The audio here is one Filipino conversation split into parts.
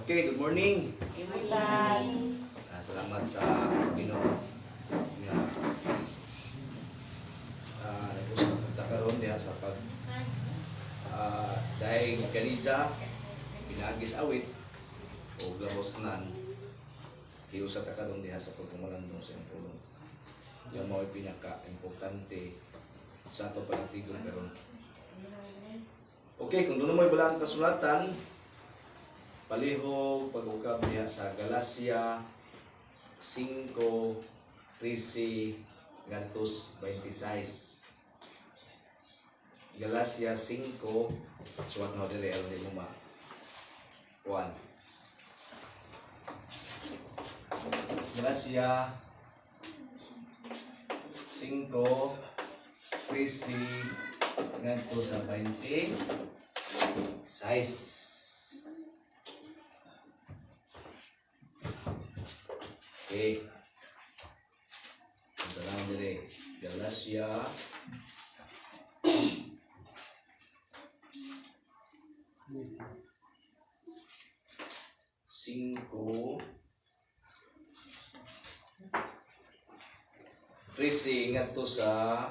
Okay, good morning. Amen. Salamat sa Ginoo nga nag-usap kita karon diha sa pag dahil kanidsa pinagis awit o labos nan iusap ta karon diha sa pagkumalandong sa imong pulong. Yan mao pinaka-importante sa ato panatigon karon. Okay, kung doon mo ibalang kasulatan, palihog pag-ukab niya sa Galacia 5:13 ngadtos 26. Galacia 5, suwat mo dire aron di mo ma. 1. Galacia 5:13 ngadtos sa 26. Okay. Ito lang dire. Galacia 5:13 ngadto sa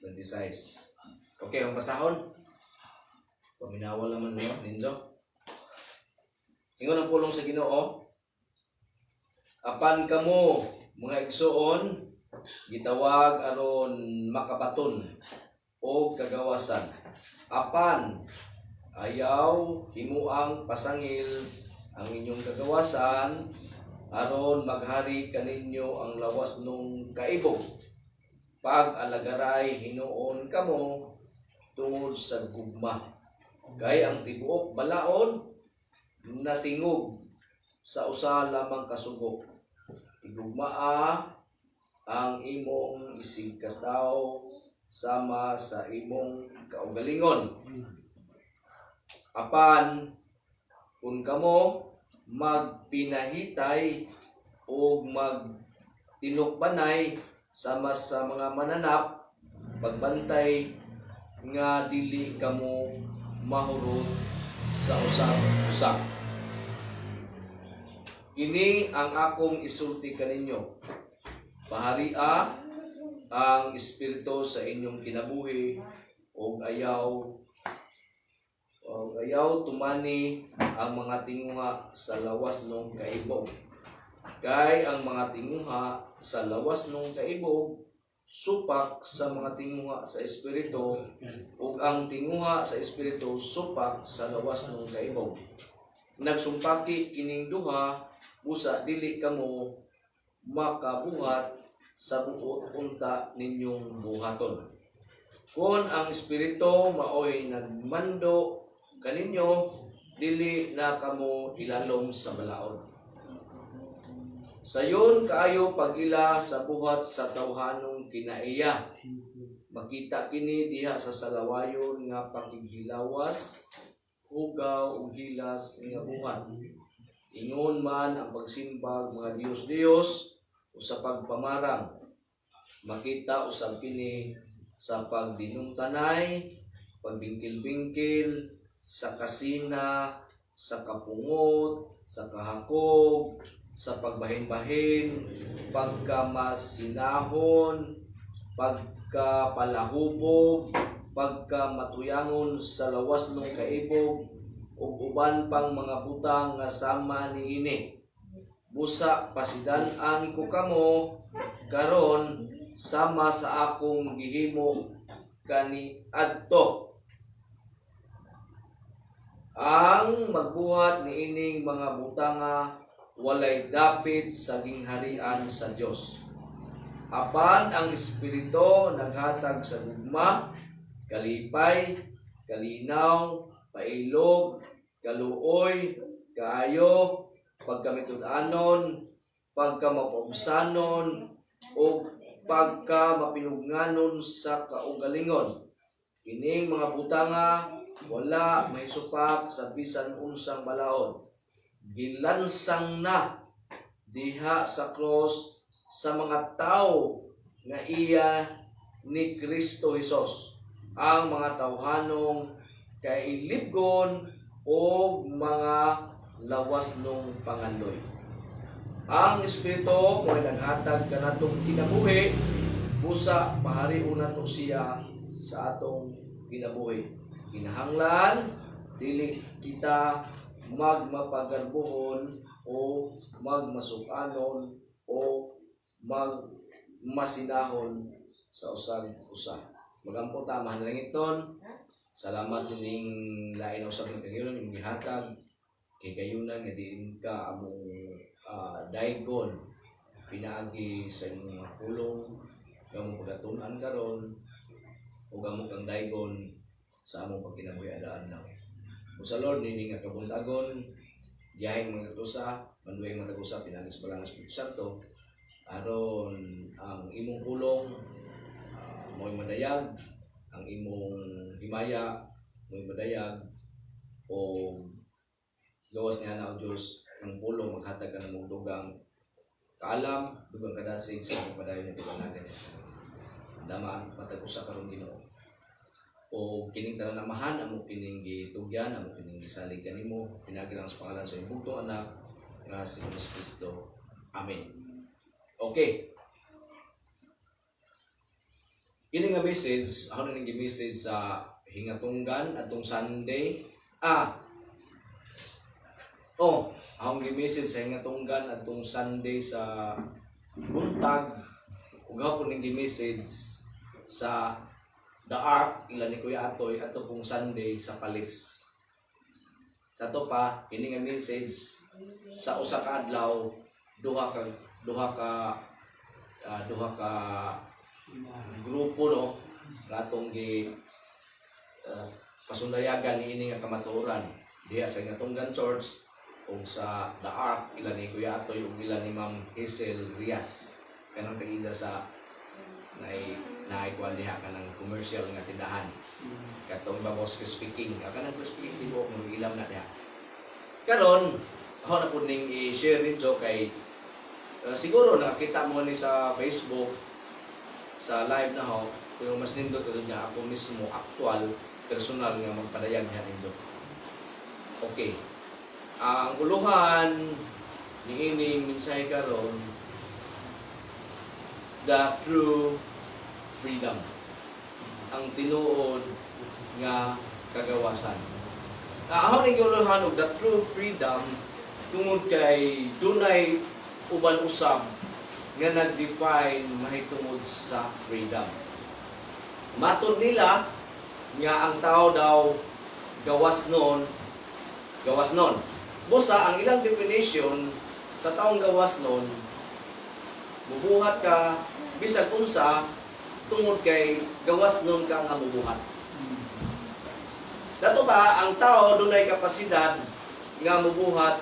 26. Okay, ang basahon. Paminawa naman niyo, ninjo. Ingon ang pulong sa Ginoo, apan kamo mga igsoon gitawag aron makabaton o kagawasan. Apan ayaw himuang pasangil ang inyong kagawasan aron maghari kaninyo ang lawas nung kaibog. Pag alagaray hinuon kamo tungod sa gugma. Kay ang tibuok balaod natingog sa usa lamang kasugo. Igugmaa ang imong isig kataw sama sa imong kaugalingon. Apan kung kamo magpinahitay o magtinukbanay sama sa mga mananap, pagbantay nga dili kamo mahurot sa usap-usap. Kini ang akong isulti kaninyo. Paharia ang espiritu sa inyong kinabuhi o ayaw tumani ang mga tinguha sa lawas ng kaibog. Kay ang mga tinguha sa lawas ng kaibog supak sa mga tinguha sa espiritu ug ang tinguha sa espiritu supak sa lawas ng kaibog. Nagsumpaki kining duha busa dili kamo makabuhat sa buot unta ninyong buhaton. Kung ang espiritu maoy nagmando kaninyo, dili na kamo ilalom sa balaod. Sayon kaayo pag-ila sa buhat sa tawhanong kinaiya. Makita kini diha sa salawayon nga pakighilawas, hugaw ug hilas nga buhat. Ingon man ang pagsimbag mga Dios-Dios o sa pagpamarang. Makita usab kini sa pagdinumtanay, pagbingkil-bingkil, sa kasina, sa kapungot, sa kahakog, sa pagbahin-bahin, pagkamasinahon, pagkapalahubog, pagkamatuyangon sa lawas ng kaibog, ug uban pang mga butang nga sama niini. Busa pasidan-an ko kamo karon sama sa akong gihimo kaniadto. Ang magbuhat niining mga butanga walay dapit sa gingharian sa Dios. Apan ang espiritu naghatag sa gugma, kalipay, kalinaw, pailog, kaluoy, kaayo, pagkamitud-anon, pagkamapausanon, o pagkamapinugnanon sa kaugalingon. Kining mga butanga wala may supak sa bisan unsang balaod. Gilansang na diha sa cross sa mga tao nga iya ni Kristo Jesus ang mga tawhanong kay libgon o mga lawas nung pangandoy. Ang Espiritu mo ay naghatag kanatong kinabuhi, busa pahari una to siya sa atong kinabuhi. Kinahanglan dili kita magmapagarbuhon o magmasukanon o magmasinahon sa usag-usa. Magampo ta mahalangiton. Salamat dining lain usab ng kayon imong gihatag kay kayunan nga diin ka among daygon pinaagi sa imong mga pulong gamong pagatunan karon o gamong kang daygon sa among pagkinabuhi adaan. Sa Lord nini nga kabuntagon giyahing mga katusa manduay mga katusa pinagis balang Espiritu Santo aron ang imong pulong mo'y madayag, ang imong himaya mo'y madayag o gawas niya na o Diyos ng pulong maghatag ka ng dugang kaalam, dugang kadasig sa mga padayon ng paganagan niya. Damaan matag-usa karon Ginoo. O kining tanamahan amo kining gitugyan amo kining gisalig kanimo pinagi lang sa pangalan sa imong bugtong anak nga si Jesus Kristo. Amen. Okay. Kini nga message ako na ning message sa hingatunggan atong Sunday. Akong gi-message sa hingatunggan atong Sunday sa buntag ug hapon ning gi-message sa The Ark, ilan ni Kuya Atoy, ato pong Sunday sa Palis. Sa to pa, ini nga message sa usa ka adlaw, duha ka grupo no, atong gi pasundayagan ni ini nga kamatuoran diha sa Ingatunggan Church ug sa The Ark, ilan ni Kuya Atoy ug ilan ni Ma'am Hazel Rias. Kanang tag-ija sa naikuan diha ka ng commercial nga tindahan. Katong babos ka speaking. Kanang speaking di ko kung ilam na diha. Karon, ako na po ning i-share nito kay siguro nakita mo ni sa Facebook sa live na ho, kung mas nindot ko niya ako mismo actual personal nga magpadayag niya nito. Okay. Ang uluhan ni ining mensahe karon, the true freedom. Ang tinuod nga kagawasan. Ako ning uluhan og the true freedom tungod kay dunay uban usab nga nag-define mahitungod sa freedom. Matod nila nga ang tao daw gawas nun. Busa ang ilang definition sa taong gawas nun, mubuhat ka bisag unsa tungod kay gawas nun ka nga mubuhat. Dato ba ang tao dunay kapasidad nga mubuhat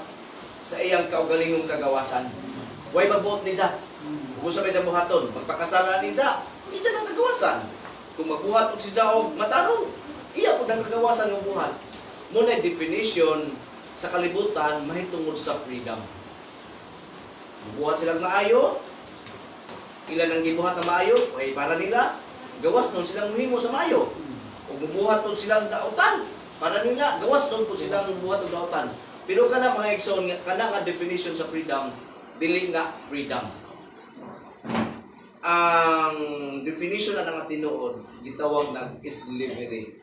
sa iyang kaugalingong kagawasan? Way magbuot ni Diya. Kung sa may buhaton, magpakasalan ni Diya, iya nang kagawasan. Kung magbuhat si Diya og matarong, iya po nang kagawasan ng buhat. Muna definition sa kalibutan mahitungod sa freedom. Mubuhat silang maayo, ilan ang gibuhat na maayo, ay para nila, gawas nun silang muhimo sa maayo. O mubuhat nun silang dautan, para nila, gawas nun po silang mubuhat ng dautan. Pero kana mga igsoon, kana nga definition sa freedom, dili nga freedom. Ang definition na nga tinuod, gitawag nag-slavery.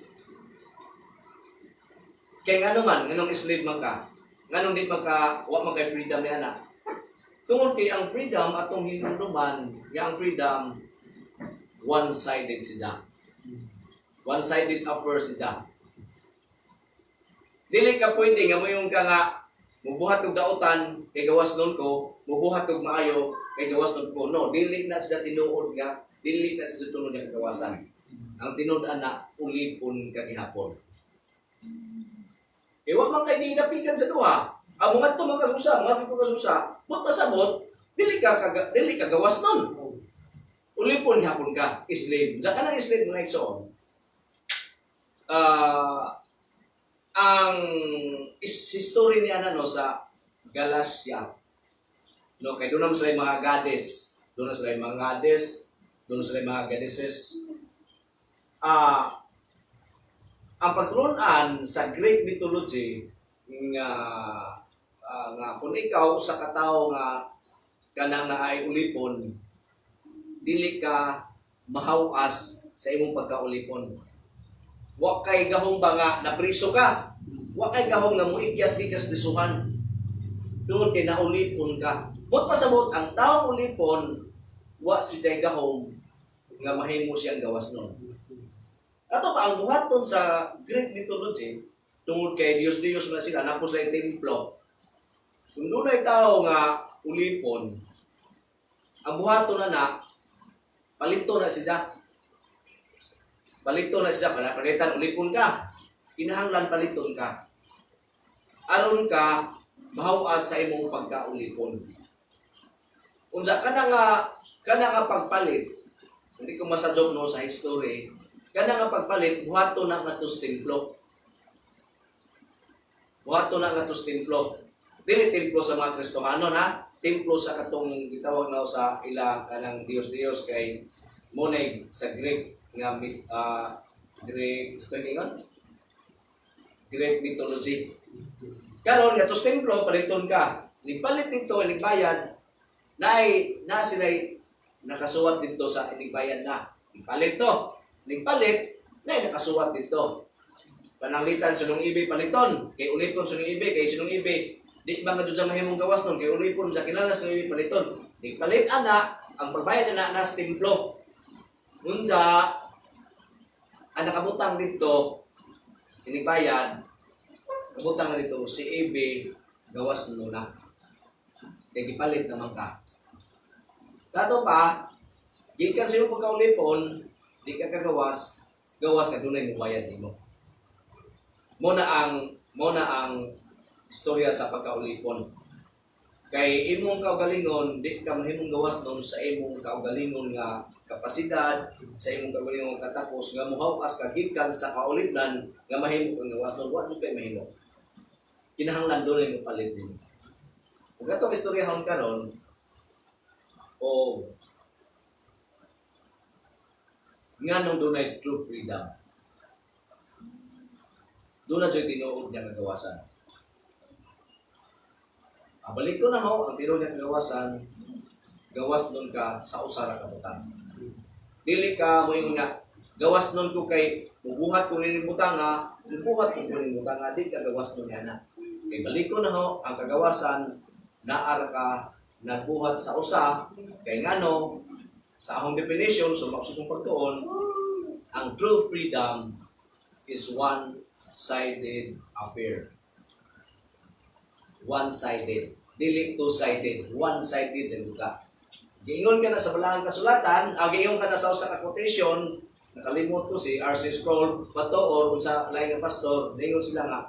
Kaya nga naman, nganong slave man ka, nganong di wa man kay freedom ni anak. Tungod kay ang freedom atong hinumduman, nga ang freedom one-sided siya. One-sided offer siya. Dili ka pwede nga mo yung ka nga mubuhat og dautan kay gawas nun ko, mubuhat og maayo kay gawas nun ko. No, dili na siya tinuod nga, dili na siya tunod nga kagawasan. Ang tinuod ana ulipon kagihapon. E wag man kay dinapikan sa duha. Ang mga to mga kasusa, but pasabot, dili ka gawas nun. Ulipon hapon ka, slave. Diyan ka nang slave ng igsoon. Ang history niya sa Galatia. No, kay doon naman sila mga goddess. Doon na sila mga goddess. Doon na sila mga goddesses. ang pagtulunan sa Greek mythology nga kung ikaw sa katawo nga kanang naay ulipon, dili ka mahawas sa imong pagkaulipon. Wa kay gahong ba nga napriso ka? Wa kay gahong nga muikyas gikas prisuhan. Tungod kay naulipon ka. Bot pasabot ang taong ulipon, wa si jay gahong nga mahimo siyang gawas nun. Ato pa ang buhaton sa Greek mythology, tungod kay Diyos-Diyos na sila, napos na yung templo. Kung doon ay tao nga ulipon, ang buhaton na palito na siya. Palito na siya, palitan, ulipon ka. Kinahanglan paliton ka. Aron ka, mahawas sa imong pagkaulipon. Unsa ka nga pagpalit, hindi ko masadok no sa history, kana nga pagpalit, buhato na nga tos templo. Buhato na nga tos templo. Dili templo sa mga Kristohanon ha, templo sa katong gitawag na sa ila kanang Dios kay moneg sa Greek nga Greek mythology. Karon nga tos templo paliton ka. Nipalit dito bayad na sila'y nakasuwat dito sa bayad na. Nipalit to. Nipalit na nakasuwat dito. Pananglitan sunong ibi paliton. Kay ulipon sunong ibi. Kay sunong ibi. Di ba nga doon sa mahimong gawas nun. Kay ulipon sa kilalas sunong ibi paliton. Nipalit ana. Ang pagbayad na nas templo. Unda. Ang nakabutang dito. Inibayad. Kabutang na dito. Si ibi. Gawas nun na. Kaya gipalit naman ka. Dato pa, gikan sa iyong pagkaulipon, di ka kagawas, gawas ka dunay mo bayad nimo. Muna ang istorya sa pagkaulipon. Kay imong kaugalingon, di ka mahimong gawas nun sa imong kaugalingon nga kapasidad, sa imong kaugalingon katapos nga muhawas ka gikan sa kaulipnan nga mahimo kang gawas nun, wa kay mahimo. Kinahanglan dunay mo palit din. Kung atong istoryahon karon, nga nung doon ay true freedom. Doon na dyan tinuod niya kagawasan. Balik ko na ho, ang tinuod niya kagawasan, gawas nun ka sa usara kabutan. Dili ka mo yung nga, gawas nun ko kay bubuhat kung ninimutan nga, bubuhat kung ninimutan nga, di ka gawas nun yan na. Kay balik ko na ho, ang kagawasan, naar ka, nagbuhat sa usa, kay ngano, sa akong definition, so magsusumpag doon, ang true freedom is one-sided affair. One-sided. Dili two-sided. One-sided din ka. Giingon ka na sa balahang kasulatan, giingon ka na sa usa ka quotation, nakalimot ko si R.C. Sproul, pato or kung sa laing pastor, ningon sila nga,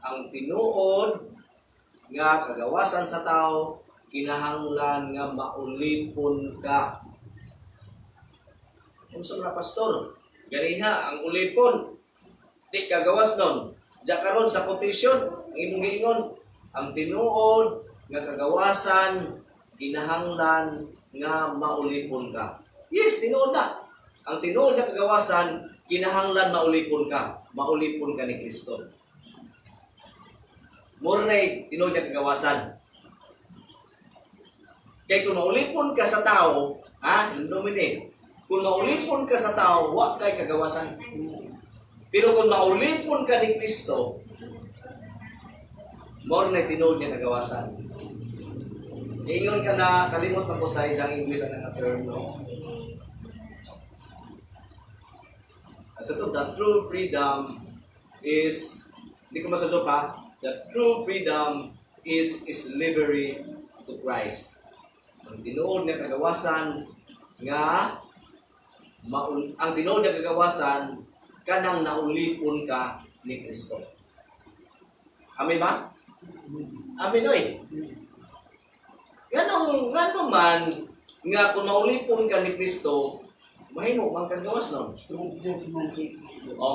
ang tinuod nga kagawasan sa tao, kinahanglan nga maulipon ka. Kung sa mga pastor, ganiha ang ulipon, di kagawas nun. Diya karon sa quotation, ang imong giingon, ang tinuod nga kagawasan, kinahanglan nga maulipon ka. Yes, tinuod na. Ang tinuod nga kagawasan, kinahanglan maulipon ka. Maulipon ka ni Kristo. Mura na tinuod nga kagawasan. Kaya kung maulipon ka sa tao, kung maulipon ka sa tao, wag kay kagawasan. Pero kung maulipon ka ni Kristo, more na tinuod niya kagawasan. Ingon ka na, kalimot na po sa isang English ang term, no? At sa ito, the true freedom is, hindi ko masadok ha, the true freedom is slavery to Christ. Ang tinuod nga kagawasan nga ang tinuod nga kagawasan kanang naulipon ka ni Kristo. Amen ba? Amen oy. Ganong man nga kung naulipon ka ni Kristo, mahimo man kagawas nun.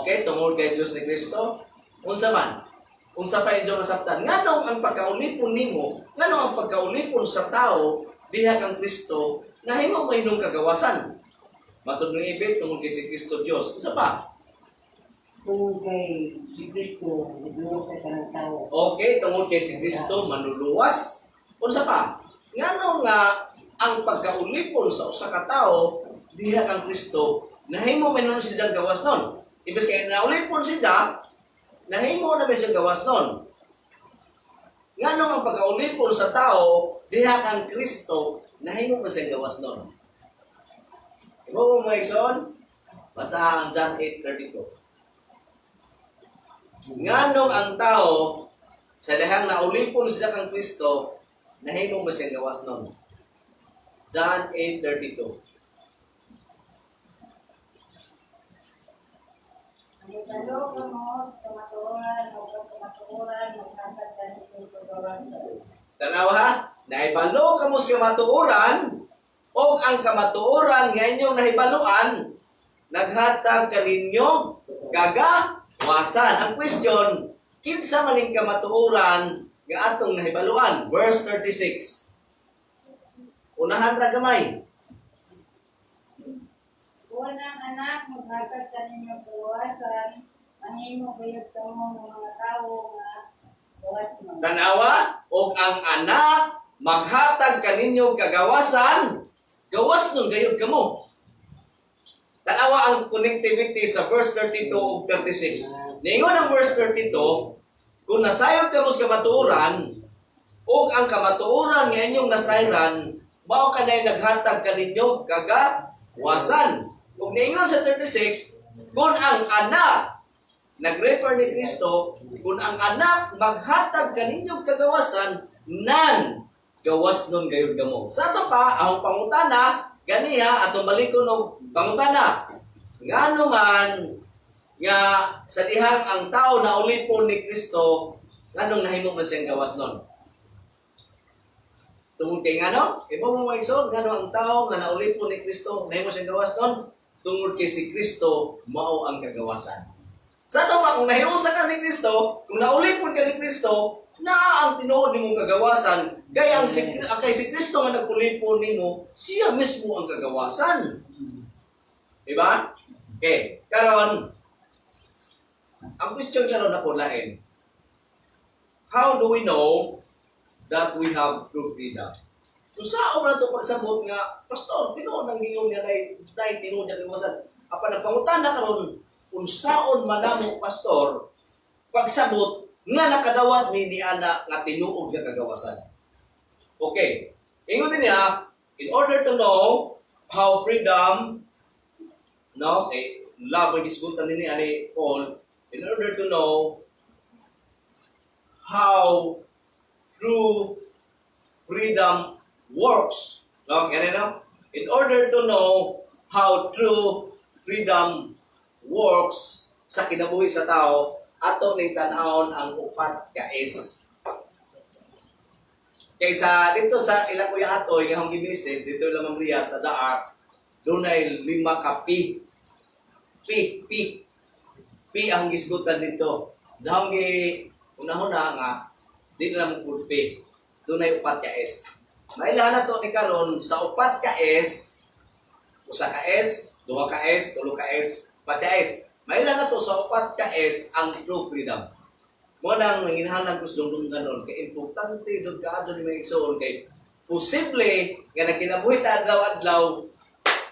Okay, tungod kay Diyos ni Kristo. Unsa man? Unsa pa inyo nasabtan? Nganong ang pagkaulipon nimo, nganong ang pagkaulipon sa tao diha kang Kristo, nahimo mo inong kagawasan. Matod ng ibig, tungkol kay si Kristo Diyos. Isa pa? Kung kay si Cristo, nagluwas sa kanang tao. Okay, tungod kay si Kristo manluluwas. Unsa pa? Ngano nga ang pagkaulipon sa usa ka tawo diha kang Kristo nahimo man nun siya gawas nun. Ibig kay naulipon siya, nahimo na man siya gawas nun. Ngano ang pagkaulipon sa tao diha kang Kristo nahimo man siya gawas nun. Ibo mo ison? Basa ang John 8:32. Nganong ang tao sa dahang naulipon siya kang Kristo, nahimo mo siya gawas nun. John 8:32. Ang talo ka mo, kamaturan, o kamaturan, magkakad ka nito pagawan sa Tanaw ha? Naibalo kamo sa kamatuoran o ang kamatuoran nga inyong nahibaluan, naghatag kaninyo gagawasan. Ang question, kinsa man ning kamatuoran nga atong nahibaluan? Verse 36. Unahan ra gamay. Kuha ng anak, magkakad ka ninyo pagawasan, mahimo kayo tamo ng mga tao nga gawas mo. Tanawa, o ang anak maghatag kaninyo kagawasan, gawas nun gayud kamo. Tanawa ang connectivity sa verse 32 ug 36. Ningon ang verse 32, kung nasayod kamo sa kamatuoran, o ang kamatuoran nga inyong nasayran, mao kaday naghatag kaninyo kagawasan. Ug ningon sa 36, kung ang anak nag-refer ni Kristo, kung ang anak maghatag kaninyo kagawasan, nan gawas nun gayud kamo. Sa ato pa, ang pangutana, ganiha, atong balikon og pangutana. Ngano man, nga sa dihang ang tao na ulipon ni Kristo, nganong nahimo man siyang gawas nun? Tungod kay ngano? Iba mo maigsoon, ngano ang tao nga naulipon ni Kristo, nahimo siyang gawas nun? Tungod kay si Kristo, mao ang kagawasan. Sa ato pa, kung nahiusa ka ni Kristo, kung naulipon ka ni Kristo, na ang tinuod nimong kagawasan, kaya kay si Kristo nga nagulipon nimo, siya mismo ang kagawasan. Diba? Okay, karon ang question karon na po lain. How do we know that we have true freedom? Kung saan na ito pagsabot nga, Pastor, tinuod ang iyong nga na tinuod ang kagawasan. Apa nagpangutan na karon kung saan manamo, Pastor, pagsabot nga nakadawat ni ana nga tinuod nga kagawasan. Okay. Ingon din niya, in order to know how freedom, no, love ang gisgutan ni ani Paul, in order to know how true freedom works. No, ganun no? In order to know how true freedom works sa kinabuhi sa tao, ato ning tan-awon ang upat ka S. Kaysa dito sa ilang kuya ato, yung akong gi-message, dito lang Maria sa Daar, doon ay 5 ka P. P ang gisgutan dito. Dahong unahuna nga, di lang po P. Doon ay upat ka S. Mailan na to ni karon sa upat ka S, usa ka S, 2 ka S, 3 ka S, 4 ka S. Mailan na to sa upat ka S ang true freedom. Mo nang nanginahanglan ko sa ganon kay importante jud kaadto ni may igsoon kay posible nga nagkinabuhi ta adlaw-adlaw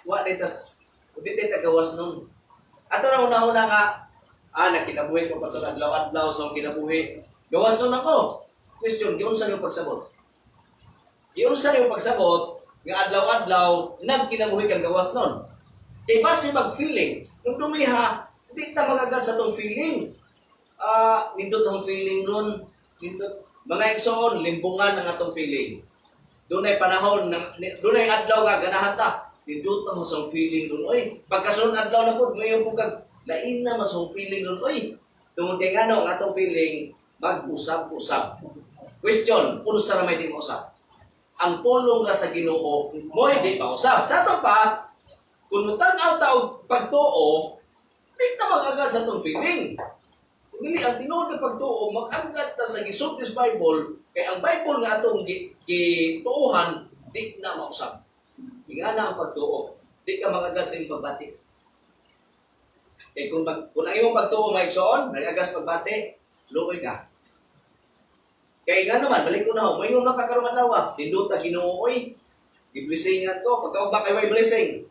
wa ditas dili ta gawas nun. Ato na una-una nga nagkinabuhi ko pa sa adlaw-adlaw sa kinabuhi. Gawas nun ako. Question, giunsa yung pagsabot? Giunsa yung pagsabot nga adlaw-adlaw nagkinabuhi kang gawas nun. Kay base mag-feeling, kung dumiha, di ta magagad sa tong feeling. Nindot ang feeling ron, nindot. Mga igsoon, limbungan ang atong feeling. Doon ay panahon, doon ay adlaw nga ganahan ta. Nindot ang masang feeling ron. Oy, pagkasunod adlaw na po, ngayon po kag, lain na masang feeling ron. Oy, tungod kay nga ang atong feeling, mag-usap-usap. Question, puno sa ramay di mausap. Ang tulong na sa Ginoo, mo hindi mausap. Sa ito pa, kung tanaw taog pagtuo, di ta mag-agad sa itong feeling. Kung hindi, ang tinuod na pagtuo, mag-agad ta sa gisubtis Bible, kaya ang Bible nga itong gituuhan, di na mausap. Nga na ang pagtuo. Di ka mag-agad sa iyong pagbati. Eh kung ang imong pagtuo maigsoon, nagagas pagbati, luoy ka. Kaya nga naman, balik ko na ho, may yung nakakaroon adlaw, ninduta Ginoo, i-blessingan ko, pagka ba kayo may blessing.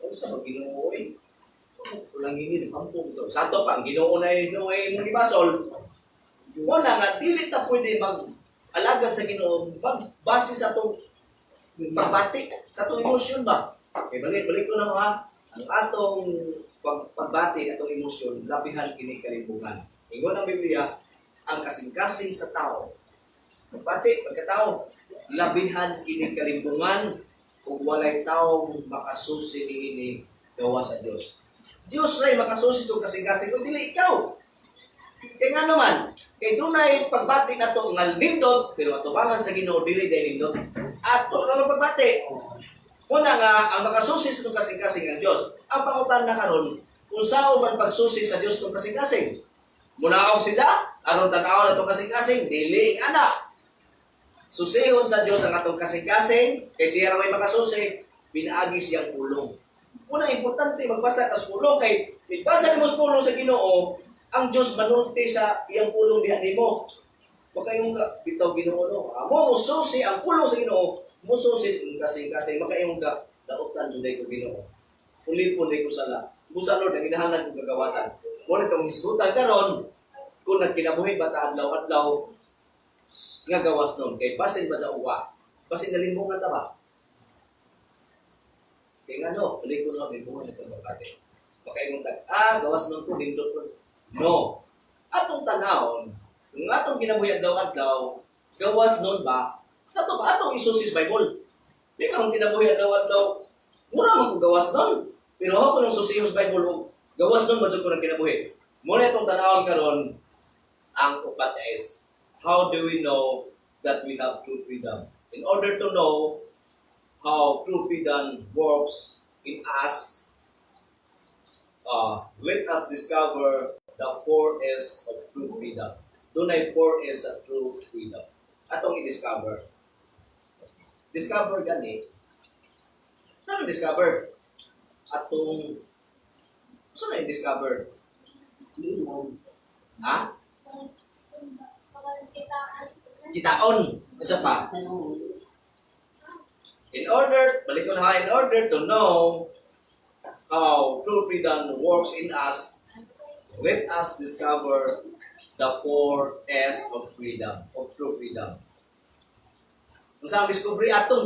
Ano sa mga Ginoo, walang hingin, pampong to. Sato pa, ang Ginoo na yun, mong ibasol, muna nga, dili ta pwede mag-alagad sa Ginoo, base sa itong pagbati, sa itong emosyon ba? Okay, balik ko na ha, ang atong pagbati, atong emosyon, labihan kini kalimbungan. Ingon ang Biblia, ang kasing-kasing sa tao, pagbati, pagkatao, labihan kini kalimbungan, kung walay tao makasusi ni gawa sa Diyos. Diyos ray makasusi itong kasing-kasing, kung dili ikaw. Kaya nga naman, kay dunay pagbati na to nga lindot, pero atubangan sa Ginoo dili day lindot. Ato na pagbati. Una nga ang makasusi sa itong kasing-kasing ang Dios. Ang pangutan na karon, kung sao man pagsusi sa Dios itong kasing-kasing. Munaog sila, aron tanaw na itong kasing-kasing, dili ana. Susihon sa Dios ang atong kasing-kasing, kay siya may makasusi, pinaagi siyang pulong. Una importante magbasa ka sa pulong kay magbasa mo sa pulong sa Ginoo, ang Diyos manulti sa iyang pulong diha nimo. Huwag kayong bitaw Ginoo no. Amo mo susi ang pulong sa Ginoo, mo susi kasing makayong dautan jud ko Ginoo. Ulipon ko sala. Busa Lord ang ginahanan kong kagawasan. Mo na tong hisgutan karon kung nagkinabuhi ba ta adlaw-adlaw nga gawas nun kay basin ba sa uwa. Basin nalimbungan ta ba? Kaya nga no, ulit ko na limbungan ito magkate. Makayong gawas nun ko, lindot ko. No. Atong tanawon, kung atong kinabuhi adlaw-adlaw, gawas nun ba? Ato ba? Atong isusis Bible. Di ka kung kinabuhi adlaw-adlaw, mura man kong gawas nun. Pero ako nung susihos Bible, gawas nun, madyo ko ng kinabuhi. Muna itong tanawon karon ang upat is, how do we know that we have true freedom? In order to know how true freedom works in us, let us discover the 4S of true freedom. Dunay 4S of true freedom. Atong i-discover. Discover gani. Saan discover? Atong saan i-discover? Ha? Kitaon. Isa pa. In order to know how true freedom works in us, let us discover the 4S of freedom, of true freedom. Kung saan atong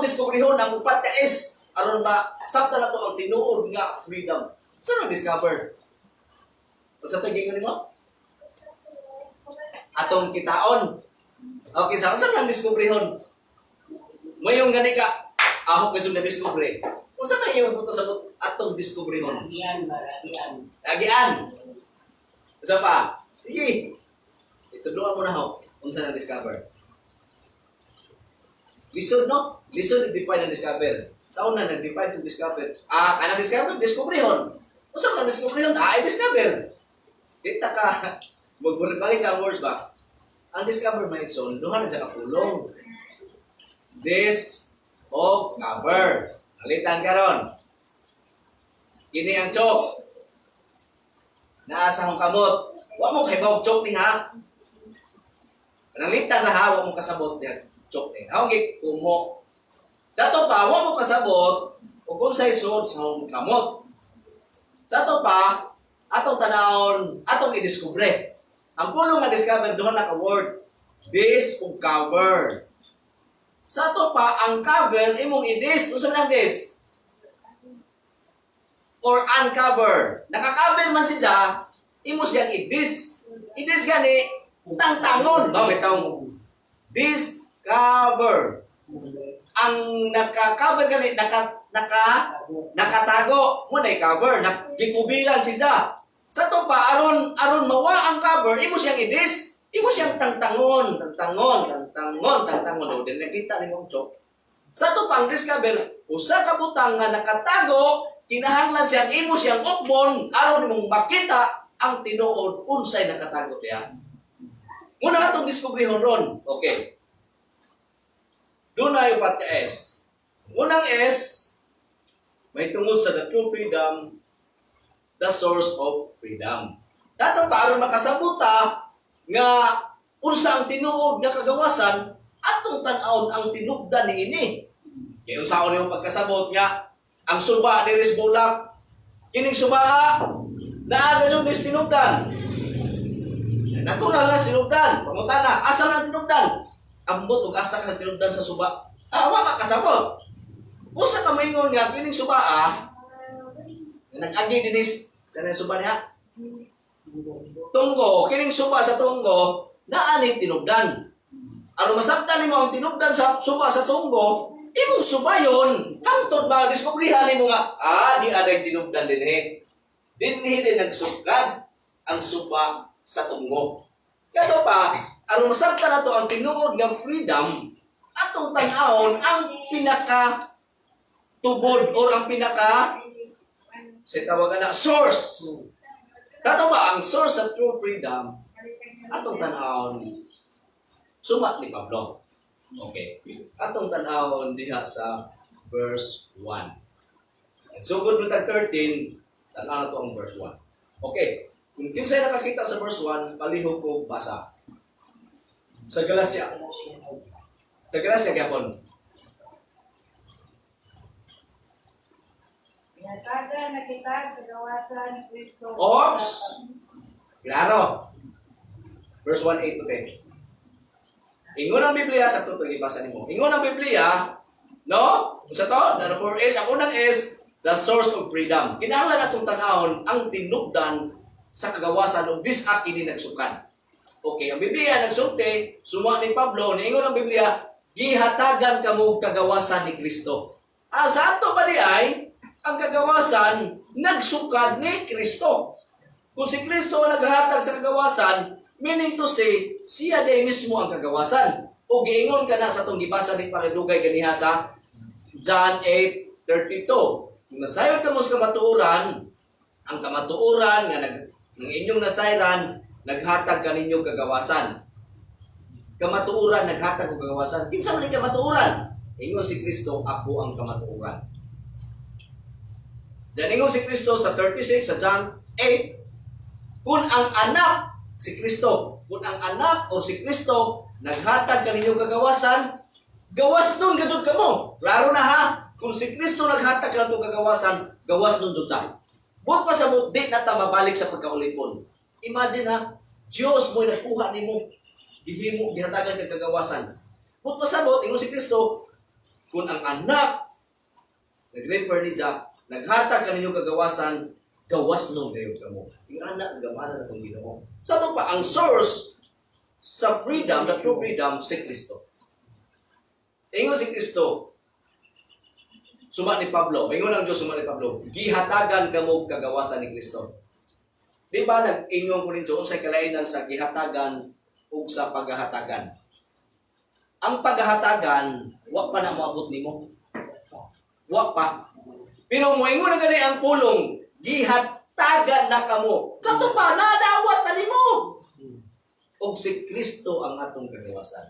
diskubrihon ang upat ka S, aron ba, sabta na to ang tinuod nga freedom. Saan ang discover? Basta ito gingon mo? Atong kitaon. Okay, saan ang diskubrihon? Mayong gani ka, ahok ka na diskubre. Kung saan na iyong puto sa atong diskubrihon? Lagian. Isa pa? Sige. Ituduan mo na ho kung saan na-discover. Lisod, no? Lisod nag-define ang discover. Sa una, nag-define to discover. Kanang discover, diskubrihon. Kung saan na-diskubrihon? I-discover. Dita ka, magbalik ka ang words ba? Ang discover may itson, duha na sa kapulong. Discover. Alitan karon. Kini ang chok. Naasa mong kamot. Wa mo kay bawog chok ni ha. Nalitan na ha, wa mo kasabot niya chok ni. Hawag kumo. Dato pa, wa mo kasabot o kung sa isod sa mong kamot. Dato pa, atong tanawon, atong i-discover. Ang pulong nga discover doon na ka-word. This o cover. Sa to pa, ang cover, imong i-dis. Usa man ang dis? Or uncover. Naka-cover man siya, imo siyang i-dis. I-dis gani, tang-tangon. Ba, may taong discover. Ang naka-cover gani, nakatago. Muna i-cover. Gikubilan siya. Sa to pa, aron mawa ang cover, imo siyang i-dis. Imo siyang tangtangon. O, din nakita ni mong chok. Sa to pang discover, usa ka butang nga nakatago, kinahanglan siyang imo siyang ukbon, aron mong makita ang tinuod unsay nakatago tiya. Muna atong diskubrihon ron. Okay. Doon na yung ka S. Unang S, may tungod sa the true freedom, the source of freedom. Dato pa aron makasabot ta nga unsa ang tinuod nga kagawasan atong tan-awon ang tinubdan niini. Kaya unsaon nimo pagkasabot nga ang suba diri sa bulak kining suba naa gyud dis tinubdan. Natural na tinubdan. Pangutana, asa man tinubdan? Ambot ug asa ka tinubdan sa suba? Wa makasabot. Usa ka moingon nga kining suba nag-agi dinis sa suba niya. Tunggo, kining suba sa tunggo, naanit tinubdan. Aron masabtan nimo ang tinubdan sa suba sa tunggo, imong suba yon. Hangtod ba diskubrihan nimo nga, di aday tinubdan dinhi. Dinhi din nagsukad ang suba sa tunggo. Kato pa, aron masabtan nato ang tinuod nga freedom, atong tan-awon ang pinaka tubod or ang pinaka sa tawagan na source. Kato ba ang source of true freedom atong tan-awon suma ni Pablo. Okay. Atong tan-awon diha sa verse 1. So good mo tag 13, tan-aw na to ang verse 1. Okay. Kung kinsay nakakita sa verse 1, palihog ko basa. Sa Galacia. Sa Galacia gyapon. Pinatagan na kita kagawasan ni Kristo. Ops! Klaro. Verse 1:8 to 10. Ingon ang Biblia, sa ito ibasa nimo. Ingon ang Biblia, no? Kung sa to, the 4 is, ang unang is, the source of freedom. Kinahanglan natong tanawon ang tinubdan sa kagawasan o disak ini nagsukad. Okay, ang Biblia nagsulti, suma ni Pablo, niingon ang Biblia, gihatagan kamo kagawasan ni Kristo. Sa ato ba di ay, ang kagawasan, nagsukad ni Kristo. Kung si Kristo ang naghatag sa kagawasan, meaning to say, siya day mismo ang kagawasan. O giingon ka na sa itong gibasa ni Pakidugay ganiha sa John 8:32. Kung nasayod ka mo sa kamatuoran, ang kamatuoran nga ng inyong nasayran, naghatag ka ninyong kagawasan. Kamatuoran, naghatag o kagawasan. Kinsa man ang kamatuoran? Ingon si Kristo, ako ang kamatuoran. Dan ingon si Kristo sa 36, sa John 8, kung ang anak, si Kristo, kung ang anak o si Kristo, naghatag ka ninyong kagawasan, gawas nun, gajud ka mo. Klaro na ha, kung si Kristo naghatag ka ng kagawasan, gawas nun jud ta. Buot pa sa di na ta mabalik sa pagkaulipon. Imagine ha, Diyos mo'y nagkuha ni mo, gihimo, gihatagan ka kagawasan. Buot pa sa ingon si Kristo, kung ang anak, nag-refer ni Jack, naghatag ka ninyong kagawasan, gawas nung gayon ka mo. Yung anak, gamana na itong ginawa. Sa ito pa, ang source sa freedom, the true freedom, si Kristo. Ingon si Kristo, suma ni Pablo, ingon ang Diyos, suma ni Pablo, gihatagan ka mo kagawasan ni Kristo. Di ba nag-ingon ko rin Diyos sa kalainan sa gihatagan o sa paghahatagan? Ang paghahatagan, wak pa na maabot ni mo. Wak pa. Pero mo ingon na gani ang pulong, gihatagan na kamo. Sa ito pa, nadawat na ni mo. O si Kristo ang atong kagawasan.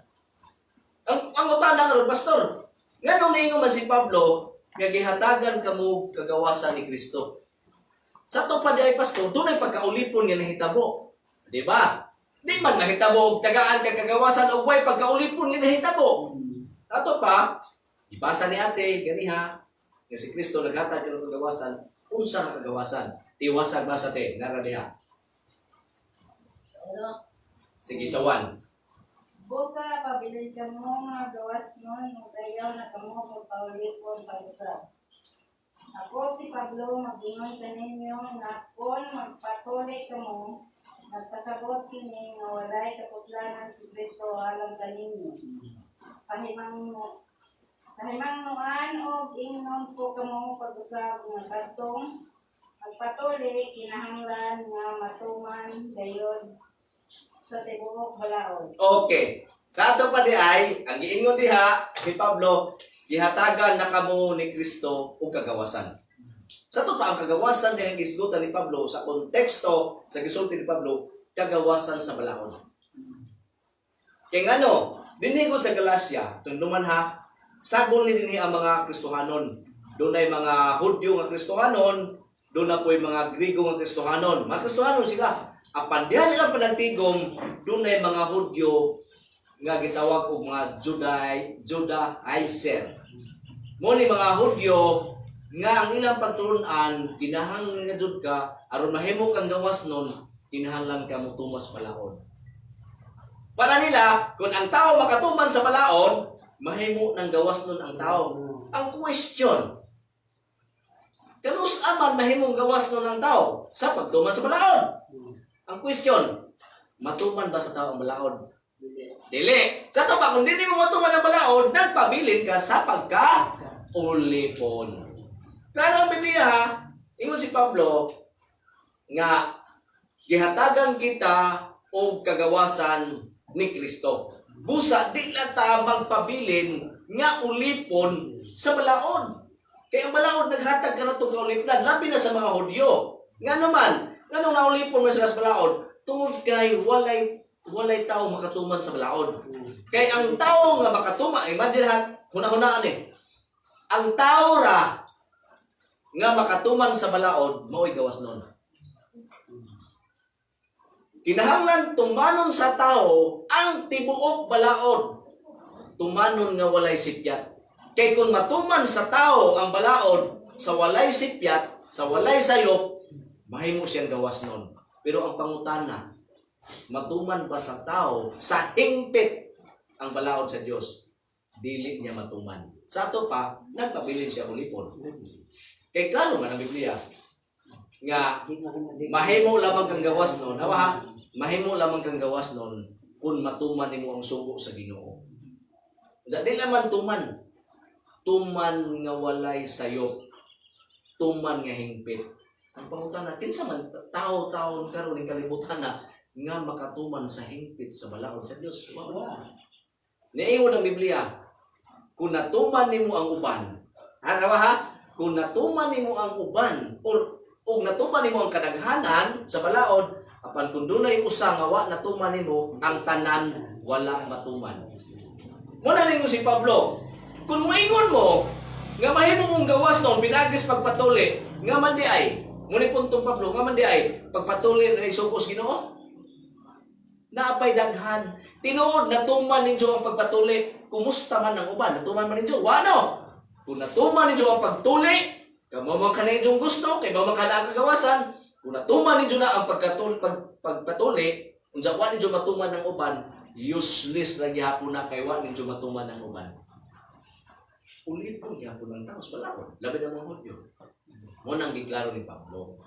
Ang utana nga ron, Pastor, nga nung naingon man si Pablo, nga gihatagan kamo kagawasan ni Kristo. Sa ito pa di ay, Pastor, doon ay pagkaulipon nga nahitabo. Di ba? Di man nahitabo og tagaan ka kagawasan o way pagkaulipon nga nahitabo. Sa ito pa, ibasa ni ate, ganiha, nga si Kristo naghatag ka ng kagawasan, unsa nga kagawasan? Tiwasag ba sa te, naradiha. Sige, sa 1. Busa, pabilin ka mo nga gawas nun, magayaw na kamo magpaulit-on pag-usap. Ako si Pablo, mag-ingon ka ninyo na kung magpatuloy ka mo, magpasabot kini nga walay kapuslanan si Kristo alam ka ninyo. Kahimangnuan o ingnon ko kamo pag-usap nga katong magpatuloy kinahanglan nga matuman dayon sa tibuok balaod. Okay. Sa ato pa di ay, ang giingon diha, ni Pablo, gihatagan na kamo ni Kristo o kagawasan. Sa ito pa, ang kagawasan na yung isgutan ni Pablo sa konteksto, sa gisulti ni Pablo, kagawasan sa balaod. Kaya ano, dinigod sa Galacia, tunduman ha, sagol ni dinhi ang mga Kristohanon. Doon ay mga Hudyo nga Kristohanon, doon na po yung mga Grigo ng Kristohanon. Mga Kristohanon sila. Apan diha silang panagtigom, doon na yung mga Hudyo nga gitawag og mga Judaizer. Mo ni mga Hudyo nga ang ilang pagtulunan kinahanglan nga jud ka aron mahimo kang gawas nun, kinahanglan ka mo tumas balaod. Para nila, kung ang tao makatuman sa balaod, mahimo nang gawas nun ang tao. Ang question, kanus aman mahimong gawas nun ang tao sa pagtuman sa balaod? Ang question, matuman ba sa tao ang balaod? Dili. Sa to pa, kung hindi mo matuman ang balaod, nagpabilin ka sa pagka-ulipon. Klaro ang Biblia ha, ingon si Pablo, nga gihatagan kita o kagawasan ni Kristo. Busa, di lang ta magpabilin nga ulipon sa balaod. Kaya ang balaod naghatag ka na itong kaulipnan, labi na sa mga Hudyo. Nga naman, nga nung naulipon mo sila sa balaod, tungod kay walay tao makatuman sa balaod. Kaya ang tao nga makatuman, imagine ha, hunahunaan ang tao ra nga makatuman sa balaod, mao'y gawas nun. Kinahanglan tumanon sa tao ang tibuok balaod. Tumanon nga walay sipyat. Kay kung matuman sa tao ang balaod sa walay sipyat, sa walay sayop, mahimo siyang gawas nun. Pero ang pangutana, matuman ba sa tao sa hingpit ang balaod sa Dios? Dili niya matuman. Sa ato pa, nagpabilin siya ulipon. Kay klaro man ang Biblia nga mahimo lamang kang gawas nun. Nawa, mahimo lamang kang gawas nun kung matuman nimo ang sugo sa Ginoo. Di naman tuman. Tuman nga walay sayop. Tuman nga hingpit. Ang pangutana, kinsa man tao-taon karon ning kalibutan na nga makatuman sa hingpit sa balaod sa Dios. Niingon ang Biblia, kung natuman nimo ang uban, ha? Kung natuman nimo ang uban o natuman nimo ang kadaghanan sa balaod, apan kung dunay usa nga wa natuman nimo, ang tanan wala matuman. Muna ninyo si Pablo, kung moingon mo nga mahimo mong gawas noon pinagis pagpatuli, nga man di ay, ngunit puntong Pablo, nga man di ay pagpatuli na isupos Ginoo, naapay daghan. Tinuod natuman ninyo ang pagpatuli, kumusta man ang uban, natuman man ninyo, wano? Kung natuman ninyo ang pagtuli, kamo man ka na inyong gusto, kay mo man ka na ang kagawasan, kung natuman ninyo na ang pagpatuli, kung wa ninyo matuman ng uban, useless na gihapon na kay wa ninyo matuman ng uban. Ulipon gihapon ng tao sa balaod, labi ng mga Hudyo. Mo nang giklaro ni Pablo.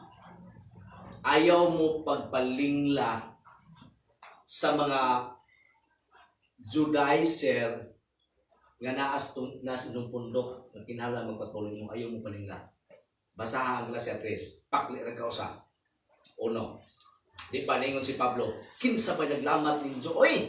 Ayaw mo pagpalingla sa mga Judaizer nga naas ng pundok na kinahanglan magpatuloy mo, ayaw mo palingla. Basaha ang Galacia 3, pakli ra ka usa. Uno. Di pa ningon si Pablo, kinsa ba naglamat ninyo? Oy!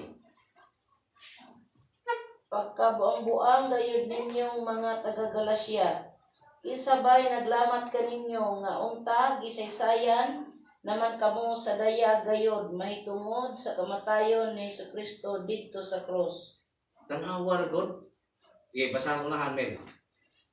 Pagkabuang-buang gayud ninyong mga taga-Galacia, kinsa ba'y naglamat kaninyo nga unta gisaysayan naman kamo sa daya gayod mahitungod sa kamatayon ni Jesucristo didto sa krus. Tanawa ra God. Okay, basahan ko na Hamel.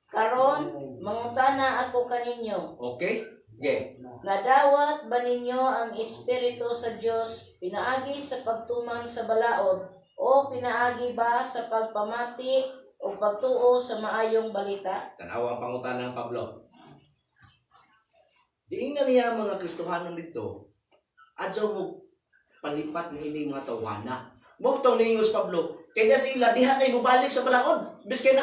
Karon mangutana ako kaninyo, Okay? Okay. nadawat ba ninyo ang Espiritu sa Dios pinaagi sa pagtuman sa balaod o pinaagi ba sa pagpamati o pagtuo sa maayong balita? Tanawa ang pangutana ng Pablo. Diingnan niya mga Kristohanon dito, adyaw mo palipat ng ining mga tawana. Mugtong niingos Pablo, kaya sila diha na ibabalik sa balaod. Bis kay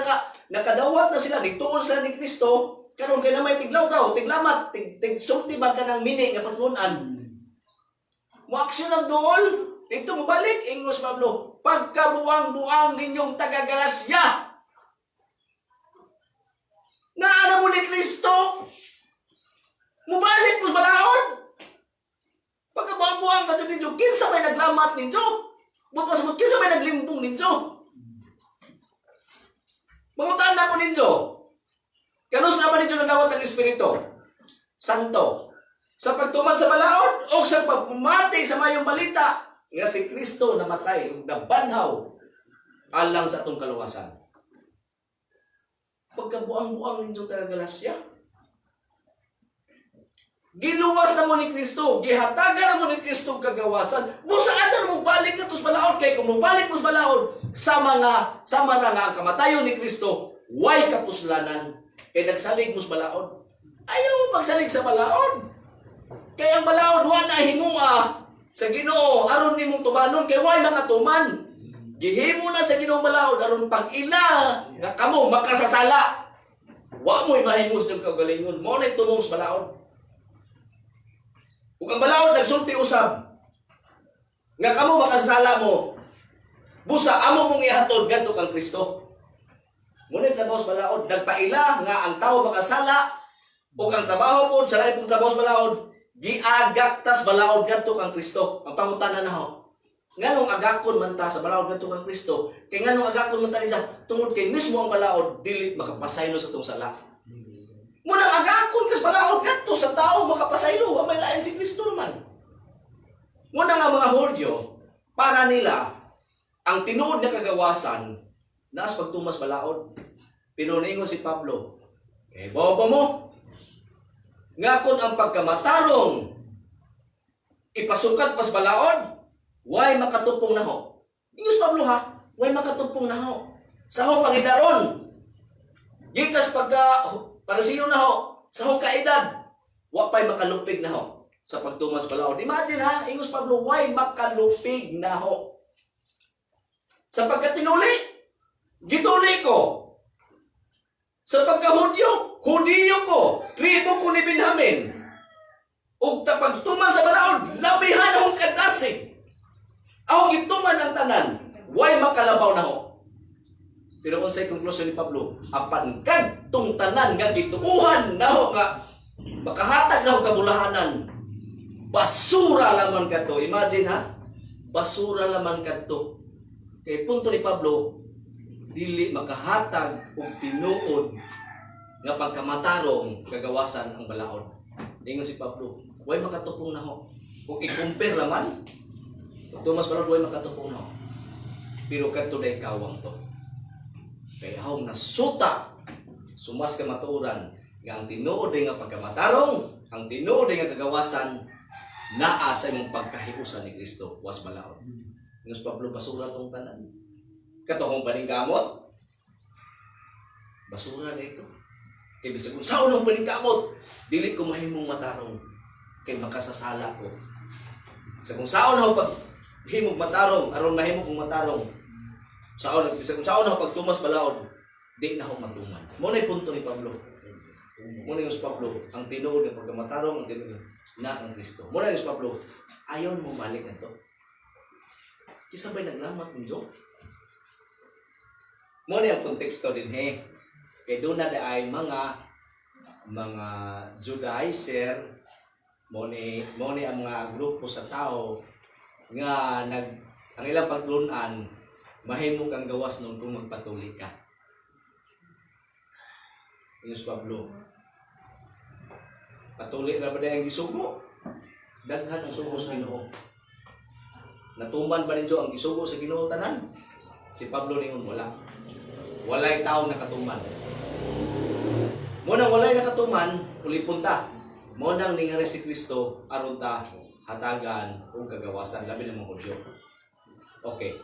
nakadawat na sila, nagtuol sila ni Kristo, karon kay na may tiglaw-gaw, tiglamat, sulti ba ka ng mini nga pagtunan. Mo-aksyon ang dool, dito mo balik, ingos Pablo, pagkabuang-buang ninyong taga-Galacia. Naana mo ni Kristo, mubalik mo sa balaod. Pagkabuang-buang ka dyan ninyo, kinsa may naglamat ninyo? Buat masabot, kinsa may naglimbong ninyo? Mangutaan na ko ninyo. Kanus naman ninyo nadawat ang Espiritu Santo sa pagtuman sa balaod o sa pagpumati sa mayong balita nga si Kristo namatay ug nabanhaw alang sa atong kaluwasan. Pagkabuang-buang ninyo taga Galacia, Giluwas na mo ni Kristo, gihatagan na mo ni Kristo ang kagawasan. Busa ata mo balik ka tus balaod kay kung mo balik mo sa balaod sama na nga ang kamatayon ni Kristo, way kapuslanan kay nagsalig mo sa balaod. Ayaw mo magsalig sa balaod. Kay ang balaod wa na himua sa Ginoo aron nimong tumanon kay way makatuman. Gihimo na sa Ginoo balaod aron pag ila nga kamo makasasala. Wa mo'y mahimos ng kagalingon. Mo na tumong sa balaod. Ug ang balaod nagsulti usab nga kamo makasasala mo. Busa amo mong ihatod ngadto kang Kristo. Ngunit labaw sa balaod nagpaila nga ang tao makasala ug ang trabaho pod sa lain pong trabaho sa balaod giagak tas balaod ngadto kang Kristo. Ang pangutana naho, nganong agakon man ta sa balaod ngadto kang Kristo? Kay nganong agakon man ta sa tungod kay mismo ang balaod dili makapasaylo sa tong sala. Munang agakon kas balaod ngadto sa tao makapasaylo wa may lain si Kristo naman. Muna nga mga Hudyo, para nila ang tinuod na kagawasan naas pagtumas balaod. Pinuningon si Pablo, kay bobo mo nga kun ang pagkamatarong ipasukat pas balaod, way makatupong naho. Ingos Pablo ha, way makatupong naho. Sa ho pangidaron. Gikas pagka parasiyo naho, sa ho kaedad, wa pay makalupig naho sa pagtumas balaod. Imagine ha, ingos Pablo, way makalupig naho. Sa pagkatinuli, gituli ko. Sa pagka-Hudyo, Hudiyo ko. Tribo ko ni Benjamin. Ug pagtuman sa balaod, labihan akong kadasig. Ako gituman ang tanan, way makalabaw na ho. Pero kung sa conclusion ni Pablo, apan kadtong tanan nga gituuhan na ho nga makahatag na ho kabulahanan. Basura laman kadto. Imagine ha? Basura laman kadto. Kay punto ni Pablo, dili makahatag og tinuod nga pagkamatarong kagawasan ang balaod. Ingon si Pablo, way makatupong na ho. Kung i-compare laman, Tumas balaod way makatupong na ho. Pero kadto day kawang to. Kaya hong nasuta, sumas ka maturan, nga ang tinuod nga pagkamatarong, ang tinuod nga kagawasan, naa sa imong pagkahiusan ni Kristo, was balaod. Ingon si Pablo, basura tong tanan. Katuhong paningkamot, basura na ito. Kaya bisag kung saan ang paningkamot, dili ko mahimong matarong, kay makasasala ko. Sa kung saan ako pag himog matarong, aron mahimog kong matarong, bisag kung saan ako pagtumas balaod, di na ako matuman. Muna yung punto ni Pablo. Muna yung Pablo, ang tinuod ng pagkamatarong, ang tinuod na ang Kristo. Muna yung Pablo, ayaw mo balik na ito. Kisabay naglamat ng Diyo. Muna yung konteksto din kaya doon na ay mga Judaizer, muna ang mga grupo sa tao nga ang ilang pagtulunan, mahimog ang gawas nung kung magpatuloy ka. Ingus Pablo, patuloy na ba na ang gisugo? Daghan ang sugo sa Ginoo. Natuman ba ninyo ang gisugo sa Ginoo tanan? Si Pablo ningon wala. Walay tao nakatuman. Munang walay nakatuman, ulipunta. Munang ningari si Kristo aron ta hatagan o kagawasan labi ng mga Hudyo. Okay.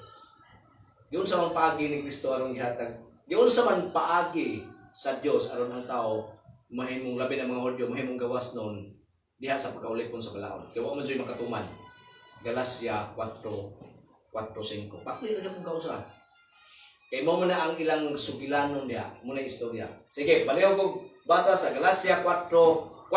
Yun sa man paagi ni Kristo aron gihatag. Yun sa man paagi sa Dios aron ang tao mahimong labi ng mga Hudyo, mahimong gawas nun diha sa pagkaulipon sa balaod. Kaya wa man joy makatuman. Galacia 4:5. Pakli ra mong kausa. Kay mo na ang ilang sugilanon diha, mo na istorya. Sige, baliw ko basa sa Galacia 4:5.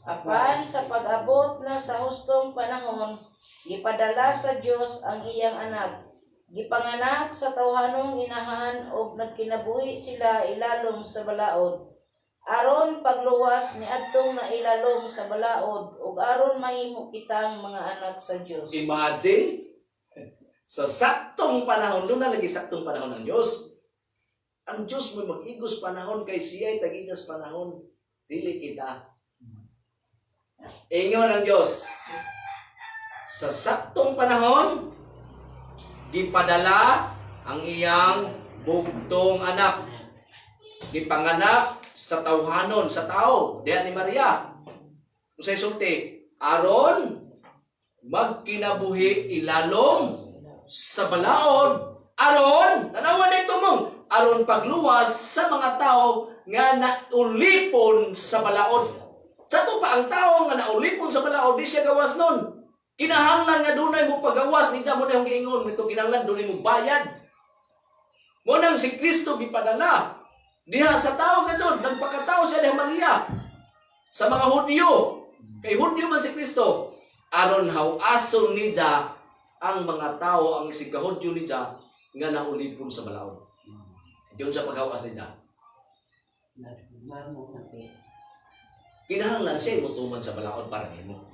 Apan sa pag-abot na sa hustong panahon, gipadala sa Dios ang iyang anak. Gipanganak sa tawhanong inahan ug nagkinabuhi sila ilalom sa balaod. Aron pagluwas ni adtong nailalom sa balaod ug aron mahimo kitang mga anak sa Dios. Imagine sa saktong panahon, doon na lagi saktong panahon ng Diyos. Ang Diyos may mag-igos panahon kay siya'y tag-igas panahon. Dili kita. Ingon ang Diyos. Sa saktong panahon, gipadala ang iyang bugtong anak. Gipanganak sa tawhanon, sa tao, diyan ni Maria. Usay sulti, aron magkinabuhi ilalom sa balaod, aron nanawa dito mong aron pagluwas sa mga tao nga naulipon sa balaod. Sa to pa ang tao nga naulipon sa balaod di siya gawas nun. Kinahanglan nga dunay mo pagawas ni mo na yung giingon mito kinahanglan dunay mo bayad. Mo nang si Kristo gipadala diha sa tao gadon nagpakatao siya diha Maria sa mga Hudyo. Kay Hudyo man si Kristo aron hawason niya ang mga tao ang sigahudyo niya nga naulipon sa balaod. Diyon sa paghawas niya. Kinahanglan siya mutuman sa balaod para nimo.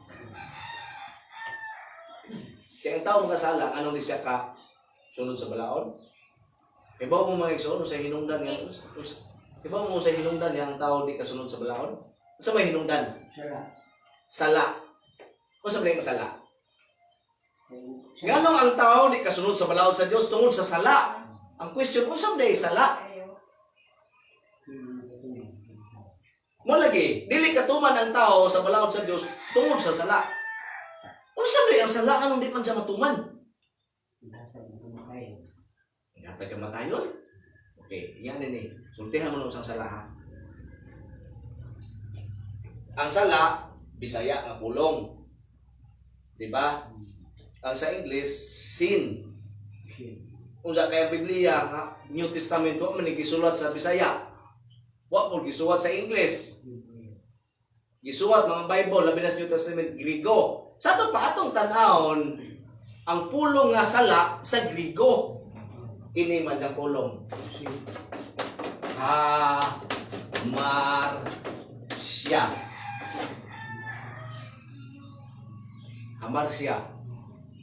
Kaya ang tao makasala, ano ni siya ka sunod sa balaod? Ibaw mo mga igsoon sa hinungdan niya. Ibaw mo sa hinungdan niya ang tao di kasunod sa balaod? Sa may hinungdan? Sala. O sa ang sala? Ganong ang tao di kasunod sa balaod sa Dios tungod sa sala? Ang question, kung saan day sala? Mo lagi, dili katuman ang tao sa balaod sa Dios tungod sa sala. Kung saan day ang sala, anong di man siya matuman? Igatag kamatayon? Okay, yan ini. Sultihan mo nung isang sala ha. Ang sala, Bisaya nga pulong. Diba? Ang sa English, sin. Kung sa kaya Biblia, nga, New Testament, wa man gisulat sa Bisaya. Wa po gisulat sa English. Gisulat mga Bible, labi na sa New Testament, Grigo. Sa ito pa atong tanahon, ang pulong nga sala sa Grigo. Kini man diyang pulong. Hamartia. Hamartia.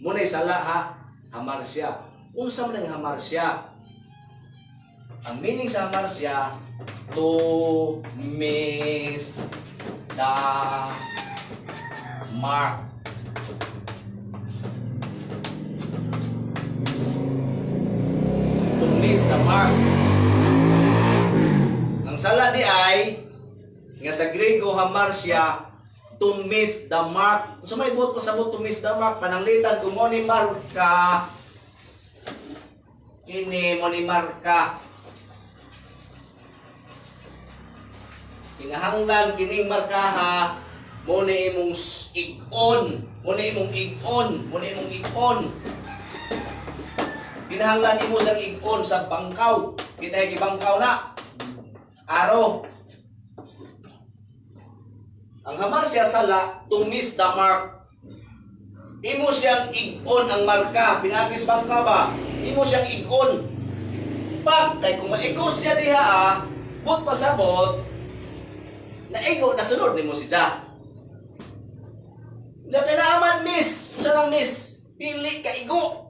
Muna'y sala ha, hamartia. Unsa man ang hamartia? Ang meaning sa hamartia, to miss the mark. To miss the mark. Ang sala di ay nga sa Grego hamartia, to miss the mark. Kung sa may buot pasabot to miss the mark, pananglitan kung mo ni marka, kini mo ni marka. Kinahanglan kining markaha mo ni imong ig-on, mo ni imong ig-on, mo ni imong ig-on. Kinahanglan imo sang ig-on sa bangkaw. Kita gibangkaw na. Aro. Ang hamar siya sala, to miss the mark. Imo siyang ig-on ang marka. Pinagis bangka ba? Imo siyang ig-on. Pag, kay kung maigo siya diha, but pasabot, naigo, nasunod ni mo si Ja. Diya kinaaman miss. Gusto lang miss. Dili ka igo.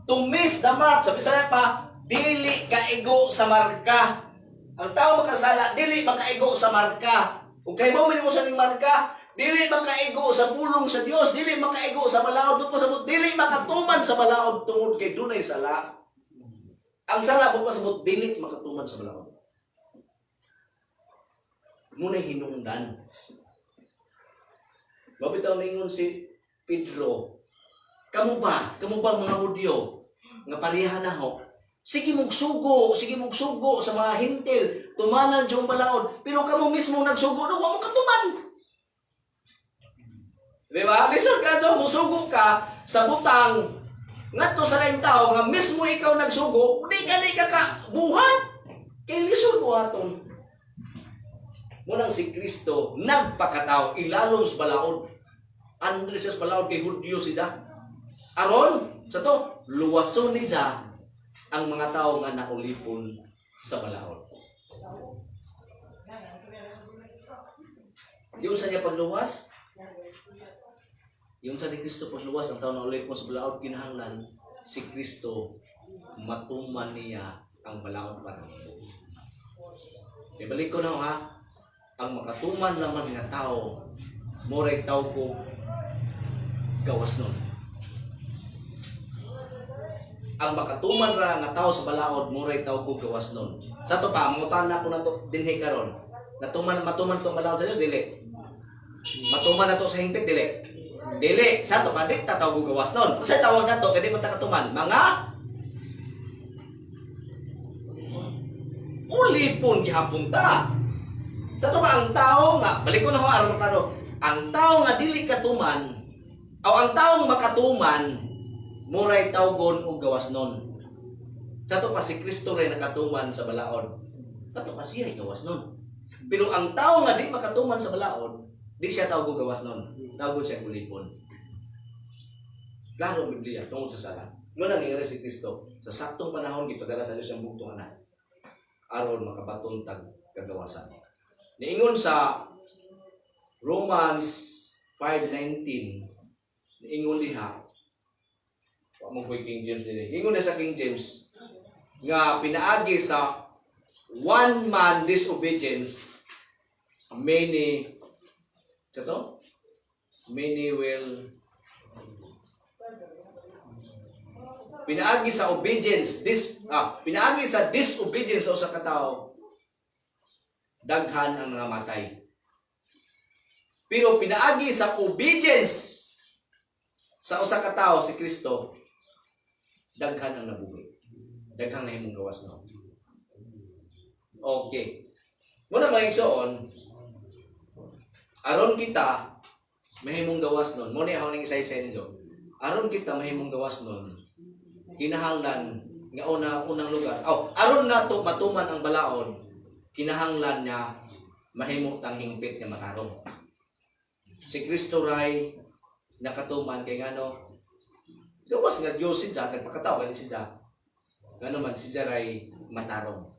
To miss the mark. Sabi sa pa, dili ka igo sa marka. Ang tao makasala, dili makaigo sa marka. Kung kayo mo mo sa ning marka, dili makaigo sa pulong sa Dios, dili makaigo sa balaod, but pasabot dili makatuman sa balaod tungod kay dunay sala. Ang sala but pasabot dili makatuman sa balaod. Muna hinungdan. Mabitaw ningon si Pedro, kamu ba mga Hudyo nga pareha na ho? Sige mong sugo sa mga hintil, tumanan siyang balaod, pero kamo mismo nagsugo na wa mo katuman. Diba? Listen ka doon, musugo ka sa butang ngadto sa laing tao nga mismo ikaw nagsugo, di ka buhat. Kay lisod mo aton. Munang si Kristo nagpakatao ilalom sa balaod. Ano siya sa balaod kay Hudyo siya? Aron sa to luwason niya ang mga tao nga naulipon sa balaod. Yung sa niya pagluwas, yung sa ni Kristo pagluwas ang tao na ulipon sa balaod, kinahanglan si Kristo matuman niya ang balaod para niya. Ibalik ko na ha, ang makatuman naman nga tao, moray tao ko gawas nun. Ang makatuman ra nga tao sa balaod, moray tao ko gawas nun. Sa to pa, mutan na ko na to dinhi karon. Matuman tong balaod sa Dios dili. Matuman na to sa hingpit, dili. Dili, sa to kadi tatawag og gawas nun. Unsa tawag nato kadi man ta katuman? Mga ulipon gihapon ta. Sa to ba ang tao nga balik ko na ho aron klaro. Ang tao nga dili katuman o ang taong makatuman muray tawgon og gawas nun. Sa to pa si Kristo ray nakatuman sa balaod. Sa to pa siya ay gawas nun. Pero ang tao nga di makatuman sa balaod, di siya tawag og gawas nun. Tawag siya ulipon. Klaro ang Biblia tungod sa sala. Muna nangyari si Kristo sa saktong panahon gipadala sa Dios ang bugtong anak aron makabaton tag kagawasan. Niingon sa Romans 5:19, niingon diha, wa mo koy King James dinhi. Niingon na sa King James nga pinaagi sa one man disobedience, many will pinaagi sa obedience pinaagi sa disobedience sa usa ka tawo daghan ang nangamatay. Pero pinaagi sa obedience sa usa ka tawo si Kristo daghan ang nabuhi. Daghang nahimong gawas no. Okay. Muna maigsoon aron kita mahimong gawas nun. Muna ako nang isa-isa ninyo. Aron kita mahimong gawas nun. Kinahanglan nga unang lugar. Aron nato matuman ang balaod, kinahanglan niya mahimo tang hingpit nga matarong. Si Kristo ray nakatuman kay ngano gawas nga Dios siya nagpakataw kani siya. Ngano man siya ray matarong.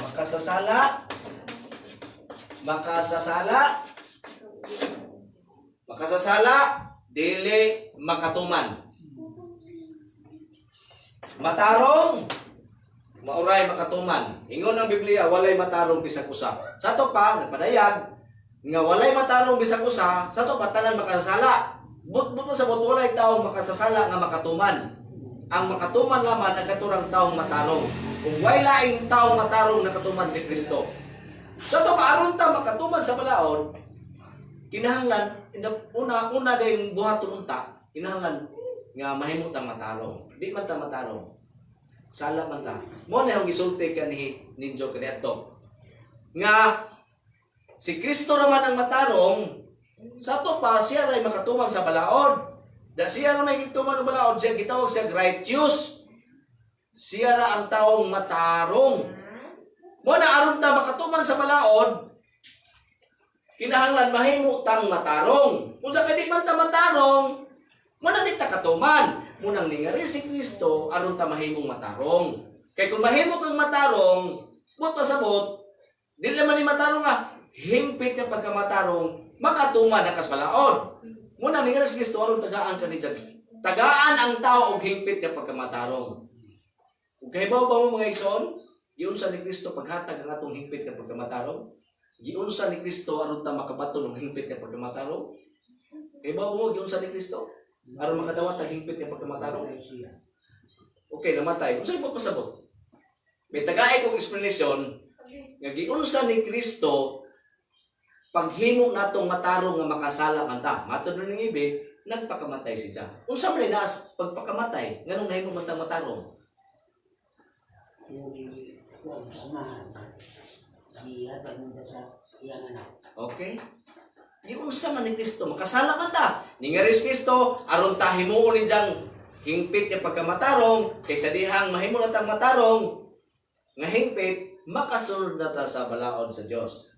Makasasala dili makatuman. Matarong mauray makatuman. Ingon ang Biblia walay matarong bisag usa. Sa to pa nagpadayag nga walay matarong bisag usa, sa to pa tanan makasasala. But sa walay tawo makasasala nga makatuman. Ang makatuman naman nagaturang taong matarong. Kung way laing taong matarong nakatuman si Kristo. Sa to pa aron ta makatuman sa balaod, kinahanglan una gayong buhaton unta, kinahanglan nga mahimot ang matarong. Di man ta matarong. Sala man ta. Mo na yung gisulti ka ni Ninjo Creato. Nga si Kristo naman ang matarong, sa to pa siya ray makatuman sa balaod. Da siya na may gituman og balaod, siya gitawag siya righteous. Siya ra ang taong matarong. Mo na aron ta makatuman sa balaod, kinahanglan mahimo tang matarong. Kung sa kadi man ta matarong, mo na di ta katuman. Munang ningari si Kristo aron ta mahimong matarong. Kay kung mahimo kang matarong, but pasabot, dili man ni matarong nga hingpit nga pagkamatarong, makatuman ang kasbalaod. Munang ningari si Kristo aron tagaan kanidya. Tagaan ang tao og hingpit nga pagkamatarong. Ug kahibaw ba mo mga igsoon? Giunsa ni Kristo paghatag ang atong hingpit nga pagkamatarong? Giunsa ni Kristo aron ta makabaton og hingpit nga pagkamatarong? Kahibaw mo giunsa ni Kristo aron makadawat ang hingpit nga pagkamatarong? Okay, namatay. Unsay mo pasabot? May tagaay kong explanation nga giunsa ni Kristo paghimo natong matarong nga makasala man ta. Matod ning ibe, nagpakamatay siya. Unsa man nas pagpakamatay nganong nahimo man ta matarong? Okay? Giunsa man ni Kristo makasala man ta. Ningaris Kristo aron ta himuon ni jang hingpit nga pagkamatarong kaysa dihang mahimo na tang matarong nga hingpit makasunod na ta sa balaod sa Dios.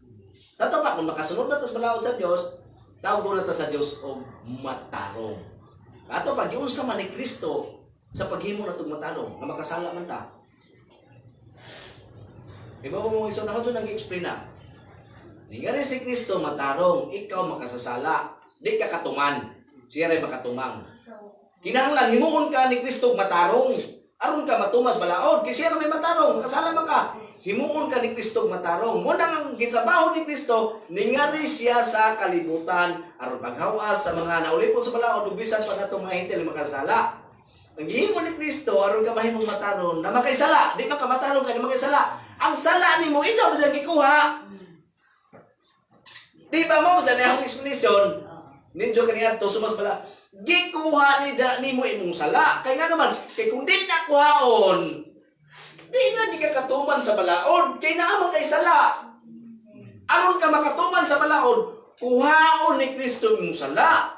Sa to pa kung makasunod na ta sa balaod sa Dios, tawag na ta sa Dios og matarong. Ato pa giunsa man ni Kristo sa paghimo natong matarong nga makasala man ta. Iba mo iso na ko nang i-explain na. Ningari si Kristo matarong, ikaw makasasala, di ka katuman. Siya ray makatumang. Kinahanglan himuon ka ni Kristo matarong, aron ka matumas balaod, kay siya may matarong, makasala man ka. Himuon ka ni Kristo matarong. Mo nang ang gitrabaho ni Kristo, ningari siya sa kalibutan aron maghawas sa mga naulipon sa balaod ug bisan pa natong mga hintil makasala. Ang gihimo ni Kristo aron ka mahimong matarong na makaisala, di man ka matarong kay makaisala. Ang sala nimo isa ba siyang gikuha? Di ba mo sa niyang explanation? Ninjo kaniya to sumas bala. Gikuha ni nimo imong sala. Kay nga naman, kay kung di na kuhaon, di na di ka katuman sa balaod. Kay naamang kay sala. Aron ka makatuman sa balaod, kuhaon ni Kristo imong sala.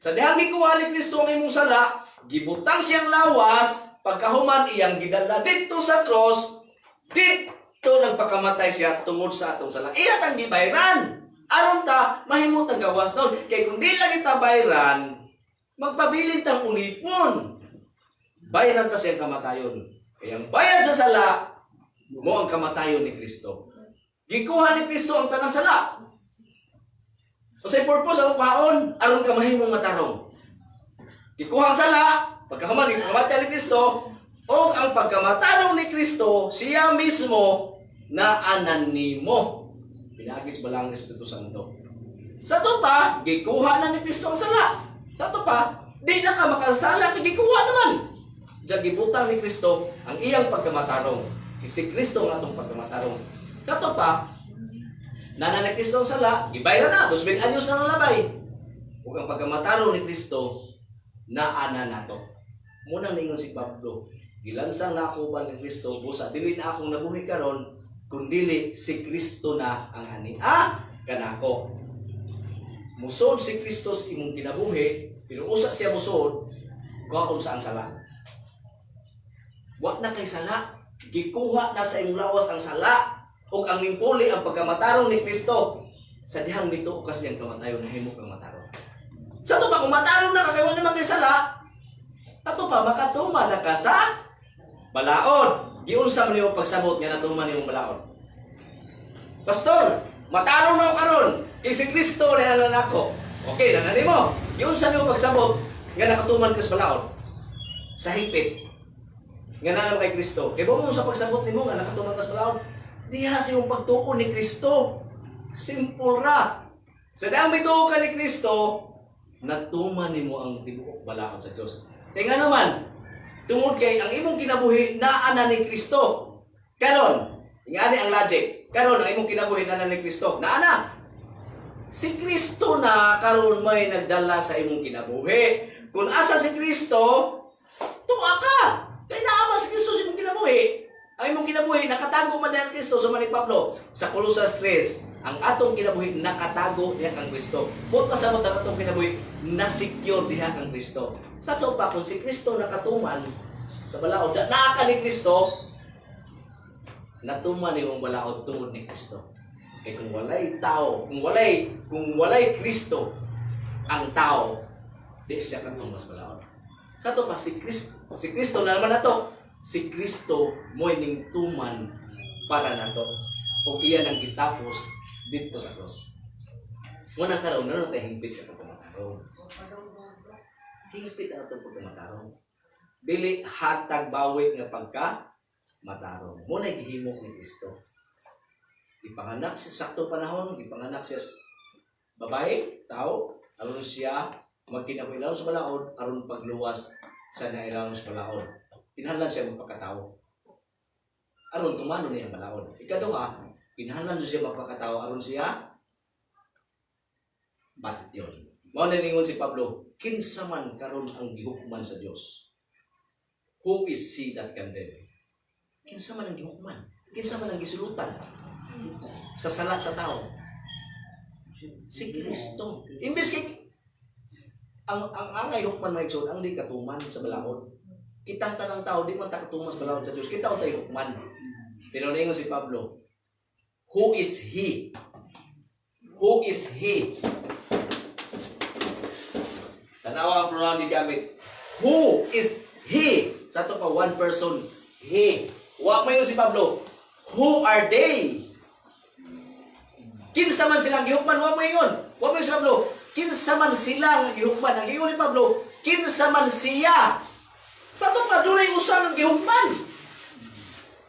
Sa dihang gikuha ni Kristo ang imong sala, gibutang siyang lawas, pagkahuman iyang gidala dito sa cross, dito nagpakamatay siya tungod sa atong sala. Iya tang gibayran. Aron ta mahimot ang gawas doon. Kay kung di lang kita bayran, magpabilin tang ulipon. Bayran ta siyang kamatayon. Kaya ang bayad sa sala, mo ang kamatayon ni Kristo. Gikuha ni Kristo ang tanang sala. So sa purpose ang kaon, aron ka mahimong matarong. Gikuha ang sala, pagkahuman ikamatay ni Kristo, o ang pagkamatarong ni Kristo, siya mismo na anan nimo. Pinagis balang ng Espiritu Santo. Sa to pa, gikuha na ni Kristo ang sala. Sa to pa, di na ka makasala, gikuha naman. Diyan gibutang ni Kristo ang iyang pagkamatarong. Si Kristo ang atong pagkamatarong. Sa to pa, nana ni Kristo ang sala, gibayra na, 2,000 anyos na nalabay. Ug ang pagkamatarong ni Kristo, naana nato. Munang ningon si Pablo, gilansang na ako ba ni Kristo, busa, dili na akong nabuhi karon, kundili si Kristo na ang ani. Kanako. Musod si Kristo sa imong kinabuhi, pero usa siya musod, kuhaon sa ang sala. Wa na kay sala, gikuha na sa imong lawas ang sala, ug ang mimpuli ang pagkamatarong ni Kristo. Sa dihang mituo kas niyang kamatayon, nahimo kang matarong. Sa to ba kung matarong na kay wa naman kay sala, ato pa makatuma na ka sa balaod. Giunsa man nimo pagsabot nga natuman nimong balaod. Pastor, matarong na ako karon kay si Kristo na anan ako. Okay, na nimo. Giunsa nimo pagsabot nga nakatuman ka sa balaod. Sa higpit. Nga nanam kay Kristo. Kay mo sa pagsabot nimo nga nakatuman ka sa balaod, diha sa imong pagtuo ni Kristo. Simple ra. Sa daan mituo ka ni Kristo, natuman nimo ang tibuok balaod sa Dios. Kaya nga naman, tungod kay ang imong kinabuhi naa ni Kristo. Karon, ingani ang logic. Karon ang imong kinabuhi naa ni Kristo. Naa. Si Kristo na karon may nagdala sa imong kinabuhi. Kung asa si Kristo, tuwa ka. Kay naa si Kristo sa imong kinabuhi. Ang imong kinabuhi nakatago man diha ang Kristo sa ni Pablo sa Colosas 3. Ang atong kinabuhi nakatago diha ang Kristo. Buot pasabot ang atong kinabuhi na-secure diha ang Kristo. Sa to pa kung si Kristo nakatuman sa balaod, naa ka ni Kristo, natuman imong balaod tungod ni Kristo. Kay kung walay tao, kung walay Kristo ang tao, di siya katumas balaod. Sa to pa si Kristo na naman nato. Si Kristo mo'y ning tuman para nato. O iyan ang kitapos dito sa cross. Muna karon na tayo hingpit sa pagkamatarong. Hingpit ang itong pagkamatarong. Dili hatag bawi nga pagka matarong. Muna gihimo ni Kristo. Ipanganak siya sakto panahon, ipanganak siya babae, tao, aron siya magkinabuhi sa balaod, aron pagluwas sa nailaw sa balaod. Kinahanglan siya magpakatao. Aron tumano niya ang balaod. Ikaduha, kinahanglan siya magpakatao aron siya batit yun. Mao na ningon si Pablo, kinsa man karon ang gihukman sa Dios. Who is he that condemn? Kinsa man ang gihukman? Kinsa man ang gisulutan sa sala sa tao? Si Kristo. Imbes kay ang angay hukman may igsoon ang di katuman sa balaod. Kitang tanang tao, di man takatumas balawad sa Diyos. Kita o tayo hukman. Pero naingon si Pablo, who is he? Who is he? Tanawa ang pronoun ni gamit. Who is he? Sa ito pa, one person. He. Huwag mo yun si Pablo. Who are they? Kinsa man silang gihukman. Huwag mo yun. Huwag mo yun si Pablo. Kinsa man silang gihukman. Ang giyon ni Pablo, kinsa man siya. Sa ito pa, doon ay usang ang gihukman.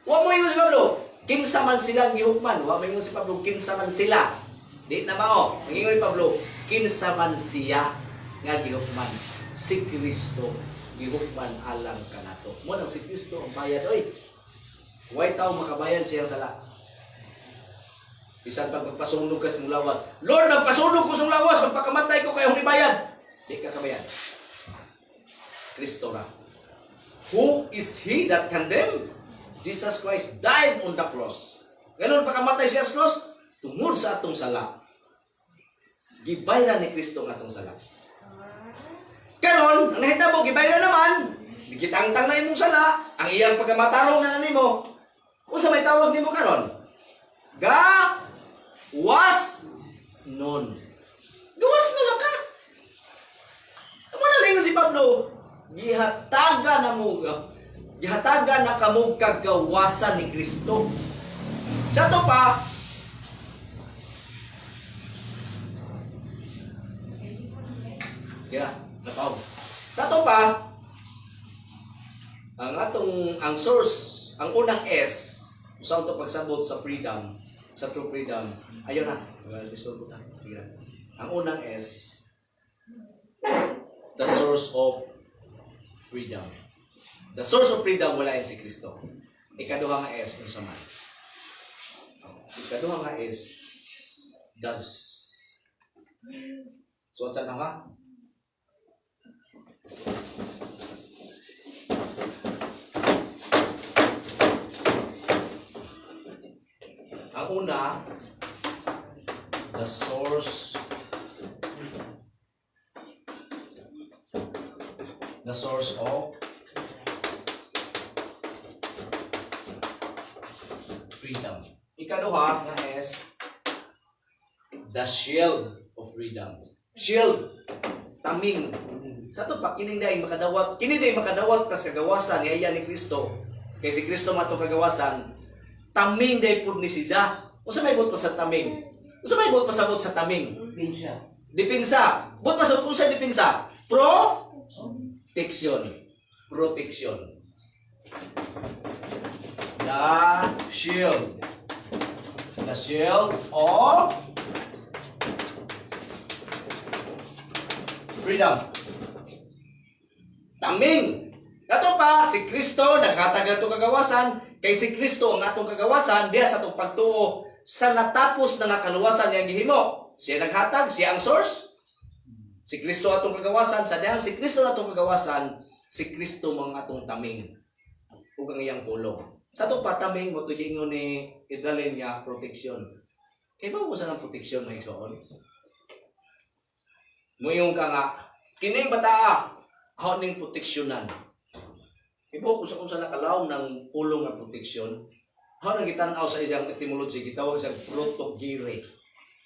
Huwag mo yun si Pablo. Kinsa man silang gihukman. Huwag mo yun si Pablo. Kinsa man sila. Di na mao. Ang giyon ni Pablo, kinsa man siya nga gihukman. Si Kristo gihukman alang kanato. Mo nang si Kristo ang bayad oy. Way tao makabayan siya sala. Bisan pag magpasunog ka sa mong lawas. Lord, magpasunog ko sa mong lawas, magpakamatay ko kayong ibayad. Di ka kabayad. Kristo ra. Who is he that condemned? Jesus Christ died on the cross. Ganun pagkamatay siya sa cross, tungod sa atong sala. Gibayra ni Kristo ang atong sala. Karon, ang nahitabo, gibayra naman. Gitangtang na imong sala, ang iyang pagkamatarong na nimo. Unsa may tawag nimo karon? Was known. Gawas na lang ka. Amo na lingon si Pablo. Gihataga na kamo kagawasan ni Kristo. Sa to pa, napaw. Sa to pa, ang source, ang unang S, usaw to pagsabot sa freedom, sa true freedom. Ayun na. Ang unang S, the source of freedom. The source of freedom wala yan si Kristo. Ikaduha nga S kung saan. Ikaduha nga S, does. So, saan na nga? Ang una, the source of freedom. Ikaduha nga is the shield of freedom. Shield, taming. Sa to pa kini day makadawat kas kagawasan ni iya ni Kristo. Kay si Kristo mato kagawasan, taming day pud ni siya. Unsa may bot pa sa taming? Unsa may bot pasabot sa taming? Depensa. Bot pasabot unsa depensa? Protection. The shield of freedom. Taming. Kato pa, si Kristo naghatag na itong kagawasan, kay si Kristo ang atong kagawasan, diya sa itong pagtuo, sa natapos na nga kaluwasan niyang gihimo. Siya naghatag, siya ang source. Si Kristo atong kagawasan, sa dihang si Kristo atong kagawasan, si Kristo mga atong taming. Ug ang iyang pulong. Sa itong pataming, mo ito ni Idralin niya, protection. Kaya ba mo sa ng protection na igsoon? Nguyong ka nga, kining bataa, ako ning proteksyonan. Ibo kung sa nakalaw ng pulong ng proteksyon, ako nang gitanaw sa isang etymology, gitawag sa protogere.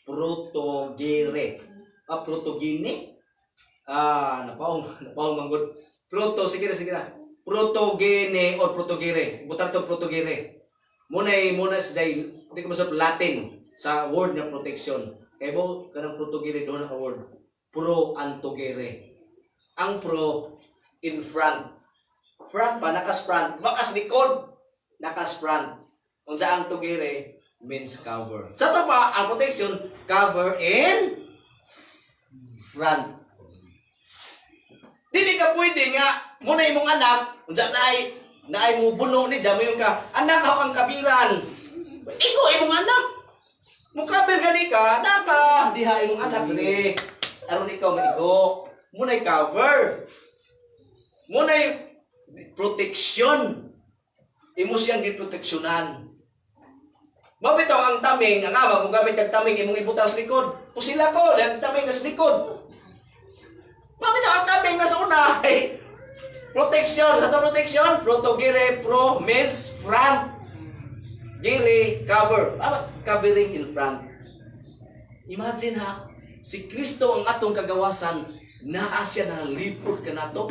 Protogere. Protogene? Napaong manggod. Sige na. Protogene or protogere. Butang to protogere. Muna sa hindi ko masarap Latin sa word na protection. Kaya mo, kanang protogere doon ang word. Pro-antogere. Ang pro, in front. Front pa, nakas front. Bakas likod, nakas front. Kung saan ang togere, means cover. Sa to pa, ang protection, cover in front. Dili ka pwede nga, muna imong anak, kung saan naay mo buno ni Jamo yung ka, anak ako kang kabiran. Iko, imong anak. Mukaber gani ka, naka, diha imong anak ni. Aron ikaw maigo. Muna'y cover. Muna'y protection. Imo siyang giproteksyonan. Mabitaw ang taming, ang ama, kung gamit ang taming, imong ibutang sa likod. Pusila ko, ang taming na sa likod. Mabitaw ang taming na sa una. Protection. Sa ito protection, protogere, pro means front. Gere, cover. Covering in front. Imagine ha, si Kristo ang atong kagawasan, naa siya na lipod ka na to.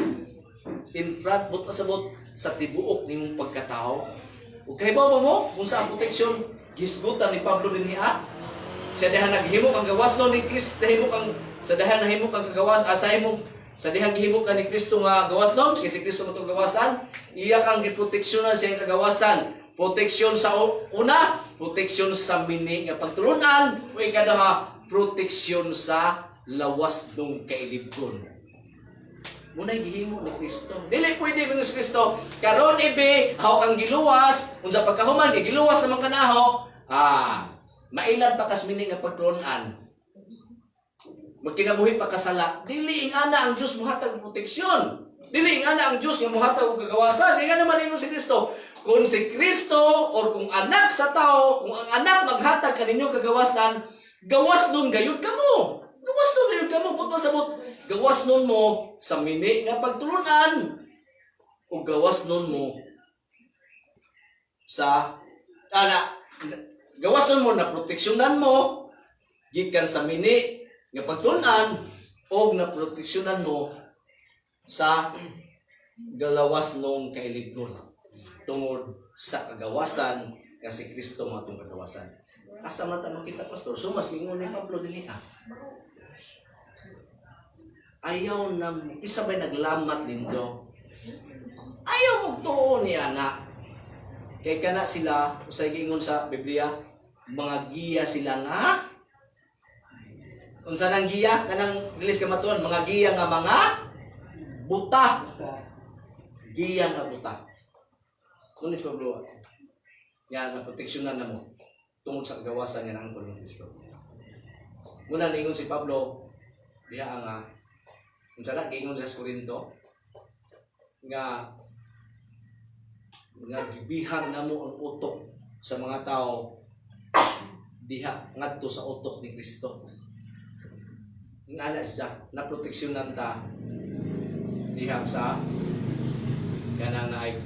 In front, but pasabot sa tibuok ni mong pagkatao. O kay ba mo, kung sa protection, gisgutan ni Pablo din niya. Siya dahan naghimok ang gawas no ni Kristo, sa dahan nahimok ang kagawas, sa dahan gihimok ka ni Kristo nga gawas no, kasi Kristo mo itong gawasan, iya kang giproteksyonan siya ang kagawasan. Proteksyon sa una, proteksyon sa mini nga pagtulunan, o ikadaha, proteksyon sa lawas ng kailibgon. Muna'y gihimo ni Kristo. Dili pwede mga Kristo. Karon ibi, hawak ang giluwas. Kung sa pagkahuman, giluwas naman kanaho. mailan pa kas mini nga pagtulunan, magkinabuhi pa kasala, dili ingana ang Dios mohatag proteksyon. Dili ingana ang Dios nga mohatag og kagawasan. Di nga naman ingon si Kristo. Kung si Kristo or kung anak sa tao, kung ang anak maghatag kaninyo kagawasan, gawas nun gayud kamo. Gawas nun gayud kamo. Put pasabot, gawas nun mo sa mini nga pagtulunan o gawas nun mo sa gawas nun mo na proteksyonan mo gikan sa mini nga pagtulunan o na proteksyonan mo sa galawas nung kailibnon tungod sa kagawasan nga si Kristo mo atong kagawasan. Asa man ta makita, pastor? Sumas mingon ni Pablo dinhi ayaw na isa ba'y naglamat ninyo? Ayaw mo tuon ni ana. Kay kana sila, usay giingon sa Biblia, mga giya sila nga. Unsa nang giya? Kanang release ka matuon, mga giya nga mga buta. Giya nga buta. Kunis Pablo. Yan, naproteksyonan na mo tungod sa kagawasan niya ng angkol ng Kristo. Muna ningon si Pablo, diha nga, unsa na, giingon sa Korinto, nga gibihan na mo ang utok sa mga tao diha ngadto sa utok ni Kristo. Ang alas siya, naproteksyonan ta diha sa kanang naay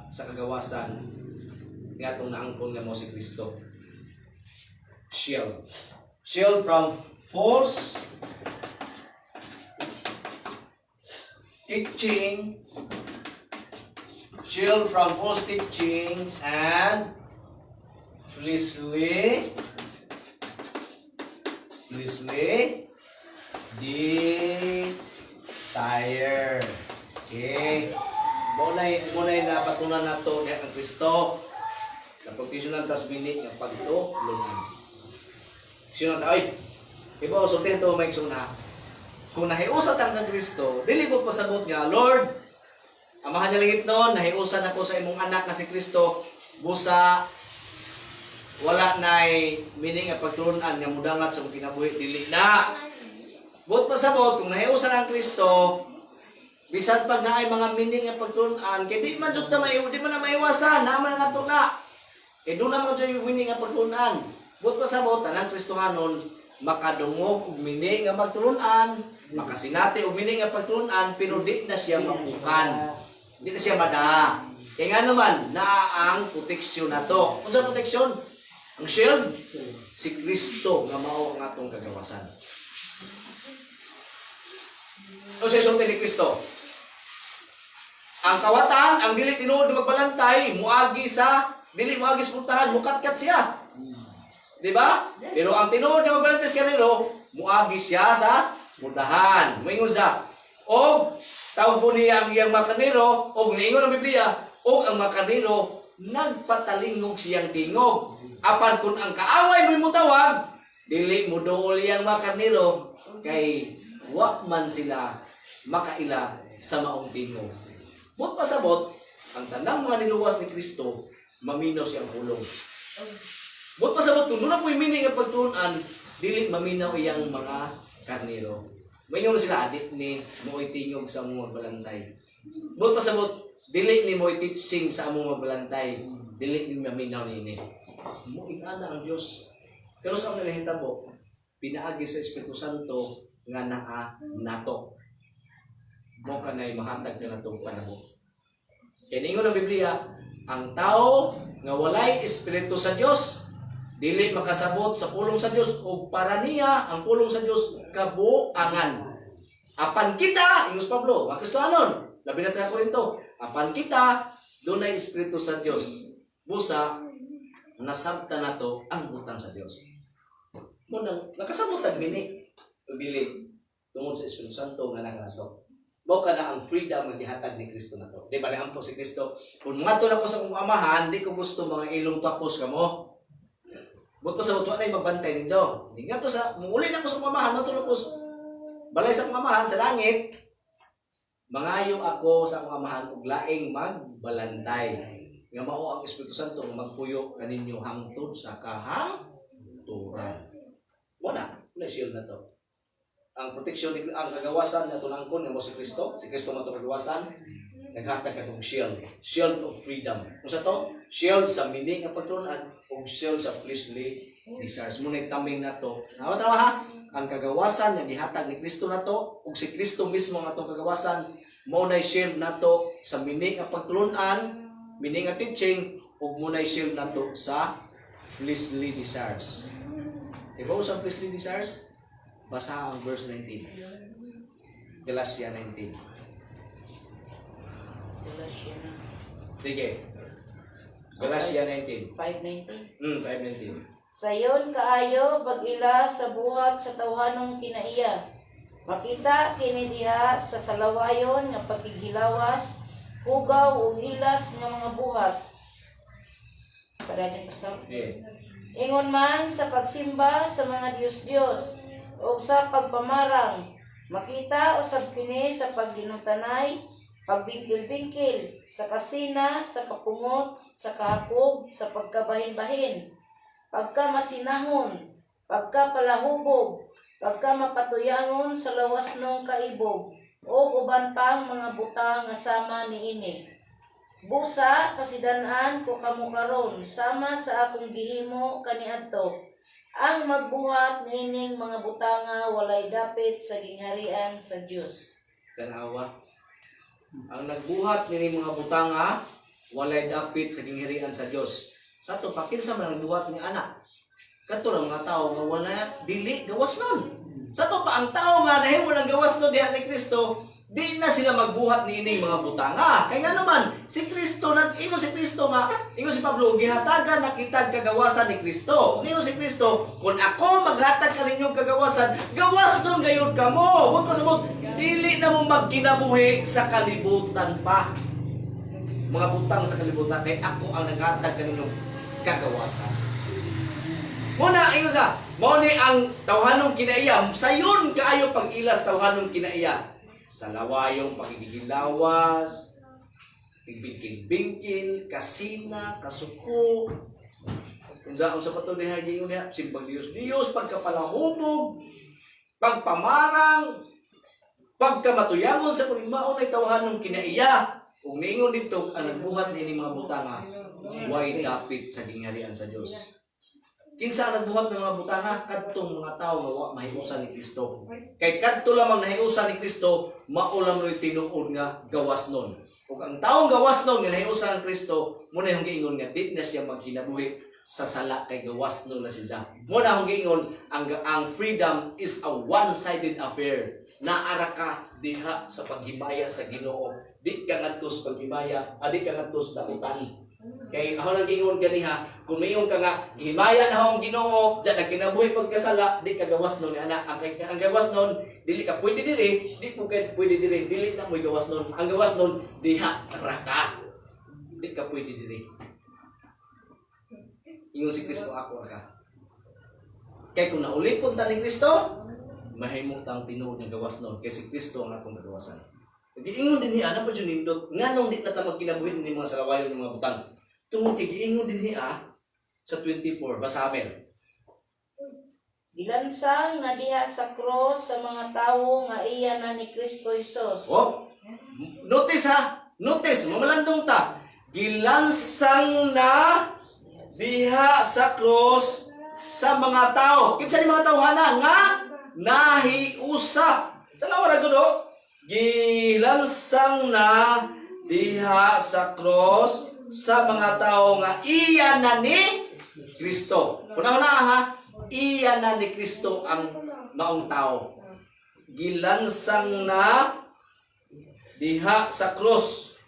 sa kagawasan nga itong naangkon nga mo si Kristo. Shield from false teaching, shield from false teaching and fleshly desire. Okay. Munay na patunan na to niya ang Kristo. Naproteksyonan tas bini ng pagtulunan. Sino ta ay? Iba usultin to may suna. Kung nahiusat ang kang Kristo, dili mo pasabot nga, Lord, amahan niya langit noon, nahiusan ako sa imong anak na si Kristo, busa, wala na'y meaning at pagtulunan nga mudangat sa mga kinabuhi, dili na. But pasabot, kung nahiusan ang Kristo, bisan pag na ay mga meaning at pagtulunan, kaya di man na maiwasan, naman nga ito na. Kaya doon naman ito yung meaning at pagtulunan. But pasabot, anang Kristohanon, makadungog og mini nga pagtulunan, makasinati og mini nga pagtulunan, pero di na siya mapukan. Di na siya mada. Kaya nga naman, naa ang proteksyon na to. Unsa proteksyon? Ang shield? Si Kristo nga mao ang atong kagawasan. O sa isulti ni Kristo, ang kawatan, ang dili tinuod na magbalantay, muagi sa puntahan, mukatkat siya. Di ba? Pero ang tinuod na magbalantay sa kanilo, muagi siya sa puntahan. Moingon siya. O, tawag po niya ang iyang makaniro, o niingon ang Biblia, o ang makaniro, nagpatalingog siyang tingog. Apan kung ang kaaway mo'y mutawag, dili mo dool iyang makaniro, kay wa man sila makaila sa maong tingog. But pasabot, ang tanang mga niluwas ni Kristo, maminaw siyang pulong. But pasabot, kung doon na po'y meaning ang pagtuunan, dili maminaw iyang mga karniro. Maingaw na sila, adit ni mo'y tingog sa mga balantay. But pasabot, dili ni mo'y teaching sa mga balantay, dili ni maminaw ni ini. Mo'y ana ang Diyos. Pero sa mga nahitabo, pinaagi sa Espiritu Santo nga nato. Mo ka na'y mahatag ka na itong panahon. Kaya ningon ang Biblia, ang tao nga walay Espiritu sa Diyos, dili makasabot sa pulong sa Diyos o para niya ang pulong sa Diyos kabuangan. Apan kita, ingos Pablo, mga Kristohanon, labi na sa Korinto, apan kita, doon ay Espiritu sa Diyos. Busa, nasabta na to ang butang sa Diyos. Munang, nakasabot ang bini, dili, tungod sa Espiritu Santo nga nakanaso. Mo ka na ang freedom nga gihatag ni Kristo na to. Di ba niampo si Kristo? Kung mato na ko sa akong amahan, di ko gusto mga ilong tapos ka mo. But pa sa utuan ay magbantay ninyo. Hindi nga to sa, muli na ko sa mamahan, matulog ko balay sa mamahan sa langit. Mangayo ako sa akong amahan ug laing magbalantay. nga mao ang Espiritu Santo nga magpuyo kaninyo hangtod sa kahangturan. Wala shield na to. Ang proteksyon ang kagawasan na tunangkon nga mo si Kristo man to kagawasan. Naghatag katong shield of freedom. Unsa to? Shield sa meaning nga pagtunan ug shield sa fleshly desires. Muna taming na to. Tama ha? Ang kagawasan nga gihatag ni Kristo na to ug si Kristo mismo nga atong kagawasan mao nay shield na to sa meaning nga pagtulunan, meaning nga teaching ug mao nay shield na to sa fleshly desires. Diba sa fleshly desires? Basa ang verse 19. Galatia 19. Galatia na. Sige. Galatia 19. 5:19. 5:19. Sayon kaayo pag-ila sa buhat sa tawhanong kinaiya. Makita kini diha sa salawayon nga paghihilawas, hugaw ug hilas nga mga buhat. Padayong pastor. Yeah. Ingon man sa pagsimba sa mga Diyos-Diyos o sa pagpamarang, makita usab kini sa pagdinutanay, pagbingkil-bingkil, sa kasina, sa pakungot, sa kahakog, sa pagkabahin-bahin, pagkamasinahon, pagkapalahubog, pagkamapatuyangon sa lawas ng kaibog, o uban pang mga butang nga sama niini. Busa kasidan-an ko kamo karon sama sa akong gihimo kaniadto ang magbuhat niining mga butanga walay dapit sa gingharian sa Dios. Tanawa. Ang nagbuhat nini mga butanga walay dapit sa gingharian sa Dios. Sa to pakinsa man nagbuhat ni anak. Kadto lang mga tao nga wala dili gawas nun. Sa to pa ang tao nga nahimo lang gawas nun diha ni Kristo, di na sila magbuhat ni ining mga butanga. Kaya nga naman, si Kristo, ingon si Kristo nga, ingon si Pablo, gihatagan na kitag kagawasan ni Kristo. Ingon si Kristo, kung ako maghatag ka ninyong kagawasan, gawas nun gayon ka mo. Huwag pasabot, dili na mo magkinabuhi sa kalibutan pa. Mga butang sa kalibutan, kay ako ang naghatag ka ninyong kagawasan. Muna, ingon ka, mo ni ang tawhanong kinaiya, sayon kaayo pag-ilas tawhanong kinaiya. Sa lawayong pakikilawas, bingkil-bingkil, kasina, kasuko, kung saan sa pato niya, simpang Diyos, pagkapalahubog, pagpamarang, pagkamatuyangon sa kulimao na itawahan ng kinaiya. Kung niingon dito, ang nagbuhat ni mga butanga, way dapit sa gingharian sa Diyos. Kinsa nagbuhat ng mga butanga, kadtong mga tao nga wa mahiusa ni Kristo. Kay kadto lamang nahiusa ni Kristo, maulam ro'y tinuod nga gawas nun. Kung ang taong gawas nun nga nahiusa ng Kristo, muna yung giingon nga, di na siya magkinabuhi sa sala kay gawas nun na siya. Muna yung giingon, ang freedom is a one-sided affair. Naara ka diha sa paghimaya sa Ginoo. Di ka ngadtos paghimaya, di ka ngadtos dakutan. Kay ako nang giingon ganiha, kung mayon ka nga himaya na akong Ginoo, diyan nagkinabuhi pagkasala, di ka gawas nun anak. Ang gawas nun, dili ka pwede diri, di po ka pwede diri, dili na mo'y gawas nun. Ang gawas nun, diha raka. Di ka pwede diri. Ingon si Kristo ako ka. Kay kung naulipon ta ni Kristo, mahimong tang tinuod nga gawas nun, kay si Kristo ang atong kagawasan. Giingon din hiya, ano pa dyan nindot? Nganong di na ta magkinabuhin ni mga salawayon ng mga butang? Tungkol kay giingon din hiya sa 24, basahin. Gilansang na diha sa cross sa mga tawo nga iya na ni Kristo Jesus. Oh, notice ha? Notice, mamalandong ta. Gilansang na diha sa cross sa mga tao. Kinsa ni mga tawhana nga nahiusa. Tanawa ra gud oh. Gilansang na diha sa cross sa mga tao nga iya na ni Kristo. Una-una ha, iya na ni Kristo ang maong tao. Gilansang na diha sa cross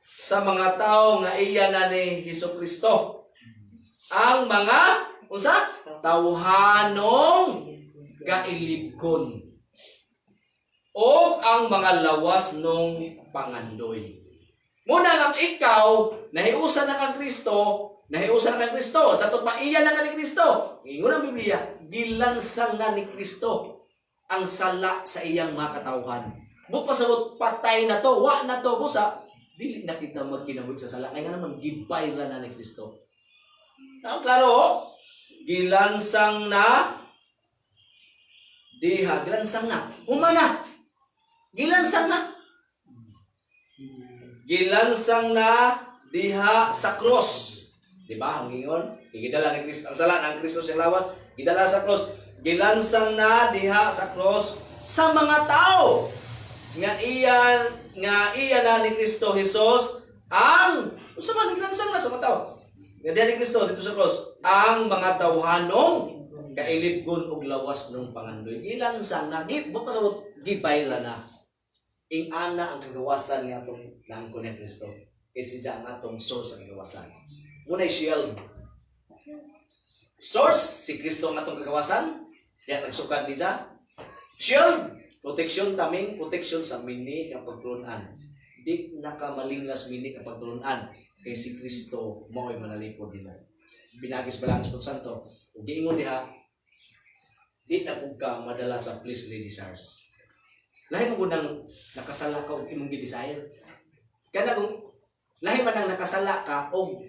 sa mga tao nga iya na ni Hesukristo. Ang mga unsa? Tawhanong kailibkon. O ang mga lawas nung pangandoy. Muna nga ikaw, nahiusa na kang Kristo, nahiusa na kang Kristo. Sa to pa, iya na ka ni Kristo. Ingon ang Biblia, gilansang na ni Kristo ang sala sa iyang mga katawhan. But pasabot, patay na to, wa na to, busa. dili na kita magkinabuhi sa sala. Kaya nga naman, gibay ra na ni Kristo. Klaro, gilansang na, diha, gilansang na, humana, gilansang na. Gilansang na diha sa cross. Di ba? Ang ingon, gidala ni Kristo, ang sala ng Kristo sa lawas, gidala sa cross. Gilansang na diha sa cross sa mga tao nga iya na ni Kristo Jesus ang usa man gilansang na sa mga tao. Nga diha ni Kristo dito sa cross ang mga tawhanong kailibgon og lawas ng pangandoy. Gilansang na pasabot gibayla na. Ing ana ang kagawasan nga atong nangko ni Kristo. Kasi siya ang atong source ang kagawasan. Muna'y shield. Source, si Kristo ang atong kagawasan. Kaya nagsukad ni siya. Shield, protection taming, protection sa mini ang pagtulunan. Di nakamalinglas mini ang pagtulunan. Kay si Kristo mao'y manalipod nila. Binagis ba lang ang Espiritu Santo. Kung giingon diha, di na po ka madala sa fleshly desires. Lahi mo gunang nakasala ka o imong gi-desire. Kaya kung lahi man ang nakasala ka o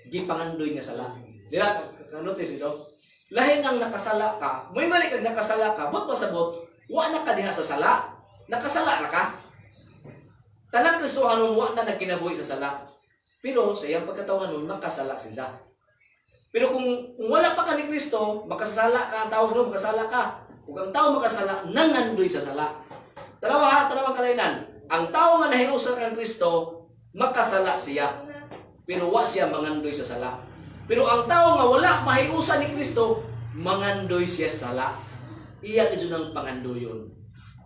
gipangandoy nga sala. Dila, notice ito. Lahi nang nakasala ka, may balik kag nakasala ka, but pasabot, wa na ka diha sa sala. Nakasala na ka. Tanang Kristohanon wa na nagkinabuhi sa sala. Pero sa iyang pagkatawhanon makasala siya. Pero kung wala pa ka ni Kristo, makasala ka, ang tao no, makasala ka. Kung ang tao makasala, nangandoy sa sala. Talawang kalainan. Ang tao nga nahiusa kang Kristo, makasala siya. Pero wa siya mangandoy sa sala. Pero ang tao nga wala mahiusa ni Kristo, mangandoy siya sa sala. Iya ito ng pangandoyon.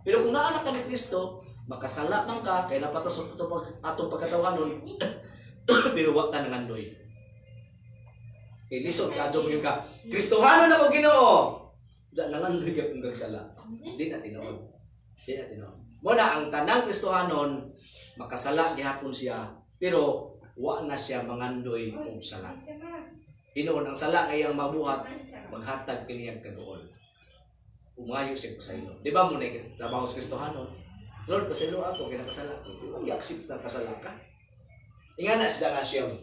Pero kung naanak ka ni Kristo, makasala man ka, kaya napatasok ito atong pagkatawanon, pero wa ka nangandoy. Okay, lisod ka, adyo mo yung ka, Kristohanon ako Ginoo! Nangandoy ka kung sala. Di na tinoon. Muna, ang tanang Kristohanon, makasala gihapon siya, pero wa na siya mangandoy kung sala. Hinoon, ang sala ay ang mabuhat, maghatag kiniyang kaduol. Umayo siya pasaylo. Di ba muna trabaho sa Kristohanon? Lord, pasaylo ako, kaya nakasala ko. Di ba i-accept na kasala ka? Inga na siya nga shield.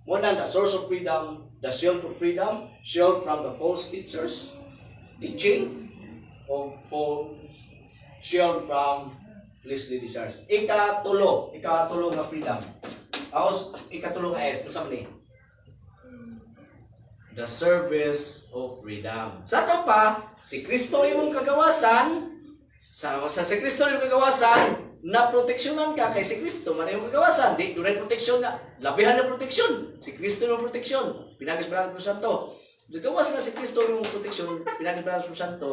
Muna, the source of freedom, the shield of freedom, shield from the false teachers, teaching, o shield from fleshly desires. Ikatulo nga freedom. Ikatulo nga S, masam ni? The service of freedom. Sa ito pa, si Kristo imong kagawasan, sa si Kristo imong kagawasan, na proteksyonan ka kay si Kristo man imong kagawasan. Di, doon ay proteksyon na, labihan na proteksyon. Si Kristo imong proteksyon. Pinagis ba ng Espiritu Santo? Gawas nga si Kristo imong proteksyon, pinagis ba ng Espiritu Santo?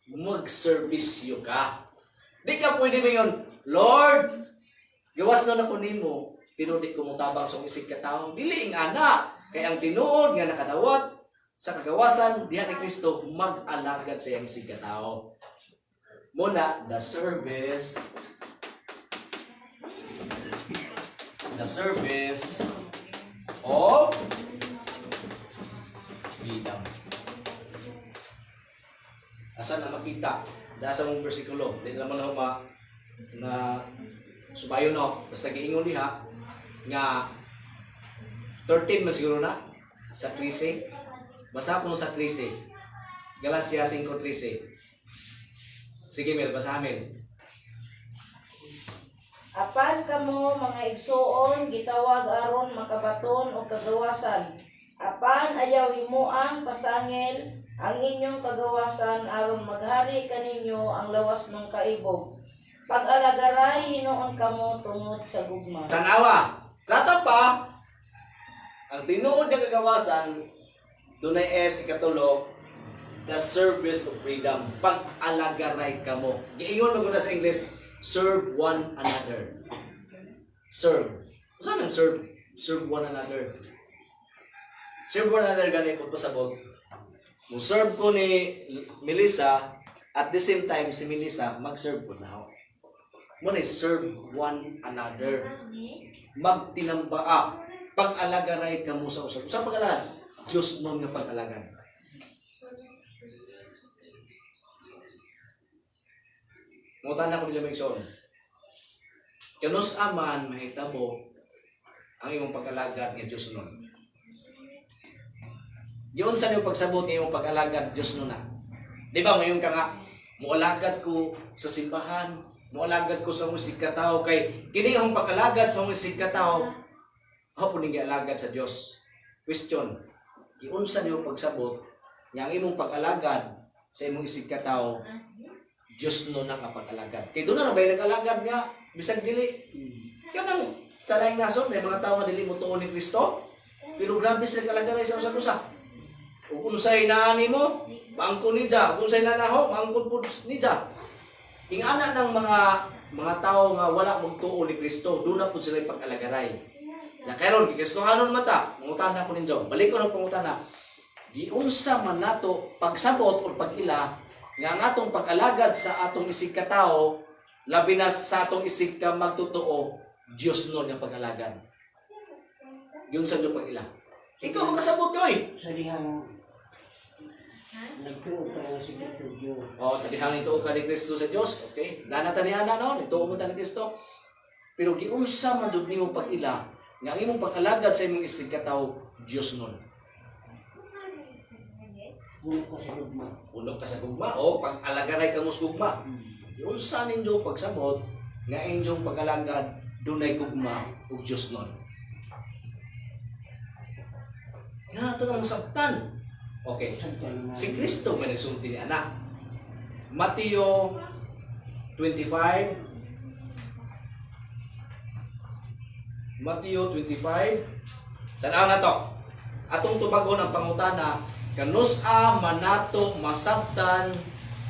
Mag-servisyo ka. Di ka pwede ba yun, Lord, gawas na ako nimo, pero di ko mutabang sa isig katao. Dili ing ana, kay ang tinuod nga nakadawat sa kagawasan diha ni Kristo mag-alagad sa iyang isig katao. Muna, the service of freedom. Asa na makita? Dahil sa mong versikulo. Hindi naman ako na sumayon no. Basta giingon diha nga 13 man siguro na sa 13. Basa ko sa 13. Galacia 5:13. Sige, Mel, basa amin. Apan kamo mga igsuon gitawag aron makabaton o kagawasan. Apan ayaw himuang pasangil ang inyong kagawasan aron maghari kaninyo ang lawas ng kaibog. Pag-alagaray hinoon kamo tungod sa gugma. Tanawa. Sa ito pa, ang tinuod na kagawasan, doon ay S, ikatulo, the service of freedom. Pag-alagaray kamo. Giingon mo na sa English, serve one another. Serve. Saan ang serve? Serve one another. Serve one another ganit po pasabog. Kung serve ko ni Melissa, at the same time si Melissa, mag-serve po na ako. Muna serve one another. Magtinambaa. Pag-alagaray ka mo sa usap. Usap pag-alagan? Diyos mo nga pag-alagan. Mungutan na ko niya Migson. Kanus aman mahitabo ang imong pag-alagad nga Dios nun. Yun sa niyo pagsabot nga imong pag-alagad Dios nun na. Di ba ngayon ka nga, mualagad ko sa simbahan, mualagad ko sa musig katao, kay kini ang pag-alagad sa musig katao, hapon ning alagad sa Dios. Question, giunsa niyo pagsabot nga ang imong pag-alagad sa imong isig katao, Dios nun ang pag-alagad. Kay doon na ba yung nag-alagad nga, bisag dili. Kanang sa laing nasod, may mga tao nga dili mo tuon ni Kristo, pero grabe sila kalagaray sa usa-usa. Kung unsay naani mo, maangkon ni Diya. Kung unsay nanaho, maangkon po ni Diya. Ingana ng mga tao nga wala magtuo ni Kristo, doon na po sila pag-alagaray. Na karon gikristohanon mata, mangutana ko ninyo. Balik ko ng pangutana. Giunsa man nato pagsabot o pag-ila nga ang atong pag-alagad sa atong isig katao, labi na sa atong isig ka magtotoo, Dios nun ang pag-alagad. Yun sa Diyo pag-ila. Ikaw makasabot ka eh. Sa dihang nagtuo ka nga si Kristo Diyos. O, sa dihang ito ka ni Kristo sa Diyos, okay? Nanatanihan na no, nagtuo mo ta ni Kristo. Pero giunsa man jud nimo pag-ila nga ang imong pag-alagad sa imong isig katao, Dios nun. Puno ka sa lugma. Ulog ka sa gugma o pag-alagaray ka mo sa gugma. Giunsa ninyo pagsabot nga inyong pag-alagad dunay gugma ug Dios nun. Nga ito nang sabtan. Okay. Si Kristo may nagsulti ni anak. Mateo 25. Mateo 25. Tanaw na to. Atong tubagon ang pangutana, kanus-a manato masabtan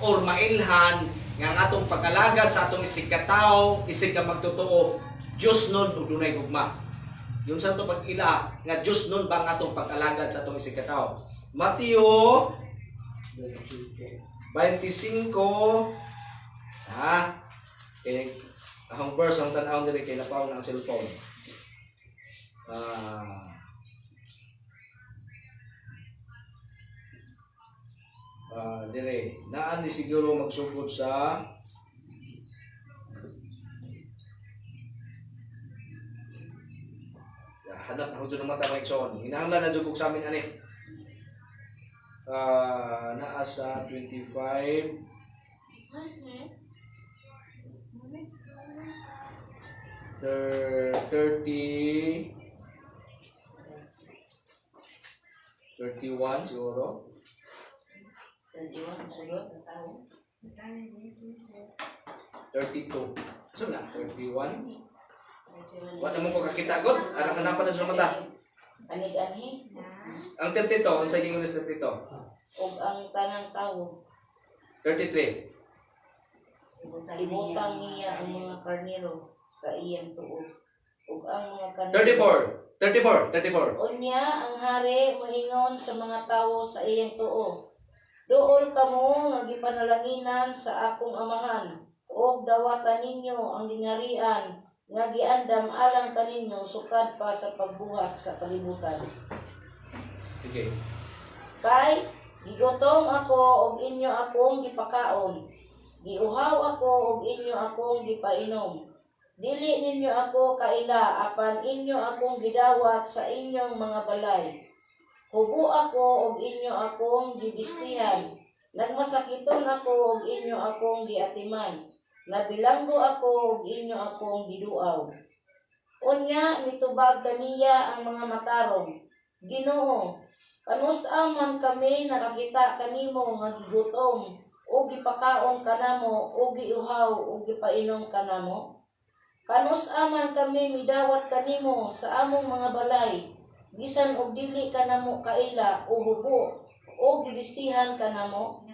or mailhan nga ang atong pagkalagad sa atong isig katao, isig ka magtotoo, Dios nun ug dunay gugma. Yun sa to pag-ila nga Dios nun ba ang atong pag-alagad sa atong isig katao. Mateo 25. Ha? Okay. Ang verse ang tanaw diri kay lapaw ng cellphone. Dire, naan ni siguro magsugod sa hanap ako dyan ng mata may ikson. Hinahanglan na dyan kong sa amin, ani. Naa sa 25. 30. 31 siguro. 32. So na, 31. Wala naman ko kakita god. Arang hanapan na sa mata. Ani-ani, Ang 32, ang sa English 32. ug ang tanang tawo, 33. ibutang niya ang mga karnero sa iyang tuo. Ug ang mga karnero 34. unya ang hari moingon sa mga tawo sa iyang tuo. Doon kamo nga gipanalanginan sa akong amahan, ug dawatan ninyo ang gingharian nga giandam alang kaninyo sukad pa sa pagbuhat sa kalibutan. Sige. Kay gigutom ako ug inyo akong gipakaon. Giuhaw ako ug inyo akong gipainom. Dili ninyo ako kaila apan inyo akong gidawat sa inyong mga balay. Hubo ako ug inyo akong gibistihan. Nagmasakiton ako ug inyo akong giatiman. Nabilanggo ako ug inyo akong giduaw. Unya mitubag kaniya ang mga matarong. Ginoo, kanus-a man kami nakakita kanimo nga gigutom o gipakaon kanamo o giuhaw o gipainom kanamo? Kanus-a man kami midawat kanimo sa among mga balay, bisan og dili kanamo kaila o hubo o gibistihan kanamo?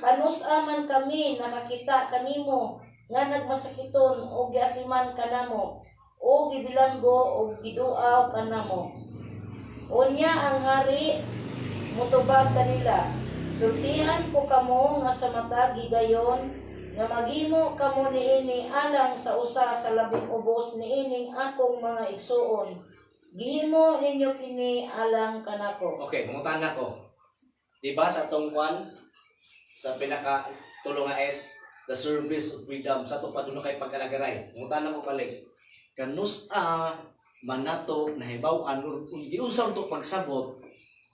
Kanus-a man kami nakakita kanimo nga nagmasakiton o giatiman kanamo o gibilanggo o giduaw kanamo? Unya ang hari mutubag kanila, sultihan ko kamo nga sa mata gigayon nga maghimo kamo niini alang sa usa sa labing ubos niining akong mga igsuon. Gihimo ninyo kini alang kanako. Okay, pangutan na ko. Diba sa tong kwan, sa pinaka tulong nga S, the service of freedom sa to padulong kay pag-alagaray. Ngutana mo balik. Kanus manato nahibaw-an or kung giunsa to pagsabot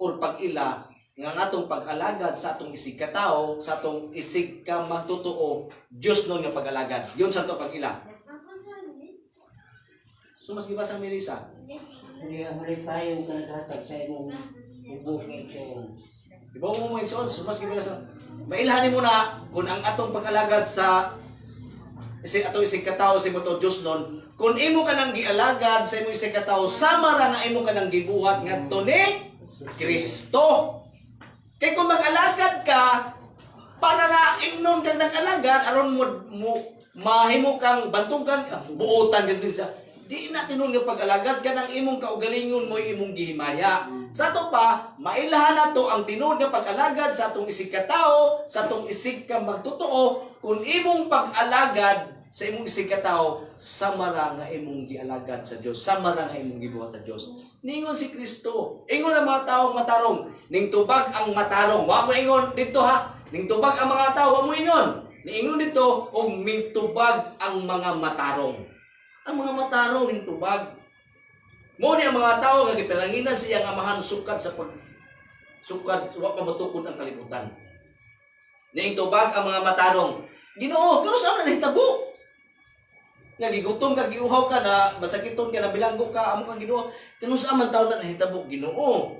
or pag-ila nga atong pag-alagad sa atong isig katao, sa atong isig ka magtotoo, Dios nun nga pag-alagad. Yun sa to pag-ila. So mas gibasa mi Risa. Hindi ang huli tayo ka naghatag sa imong ibukit yun. Di ba mo igsoon? So mas gibasa. Mailahanin mo na kung ang atong pag-alagad sa atong isig katao sa imo to Dios nun, kung imo ka nang gialagad sa imong isig katao, sama ra nga imo ka nang gibuhat ngadto ni Kristo. Kay kung mag-alagad ka, para na ingnon kang nag-alagad, aron mo mahimo kang bantugan ka, buotan ka sa di na tinud nga pag-alagad ka ng imong kaugalingon mo imong gihimaya. Sa to pa, mailahan na to ang tinud nga pag-alagad sa atong isig katao, sa atong isig ka magtotoo, kung imong pag-alagad sa imong isig katao, samara nga imong gialagad sa Dios, samara nga imong gibuhat sa Dios. Ningon si Kristo. Ingon ang mga tao matarong, ning tubag ang matarong. Wa mo ingon dito ha. Ning tubag ang mga tao, wa mo ingon. Niingon dito og mintubag ang mga matarong. Ang mga matarong ning tubag. Mo ni ang mga tao nga gipalanginan siya nga amahan sukad sa sukad wa pa matukod ang kalibutan. Ning tubag ang mga matarong. Ginoo, pero sa na nahitabo? Nga gigutom ka, giuhaw ka na, masakiton ka na, bilanggo ka, amo kang Ginoo. Kano sa man taon na nahitabo Ginoo?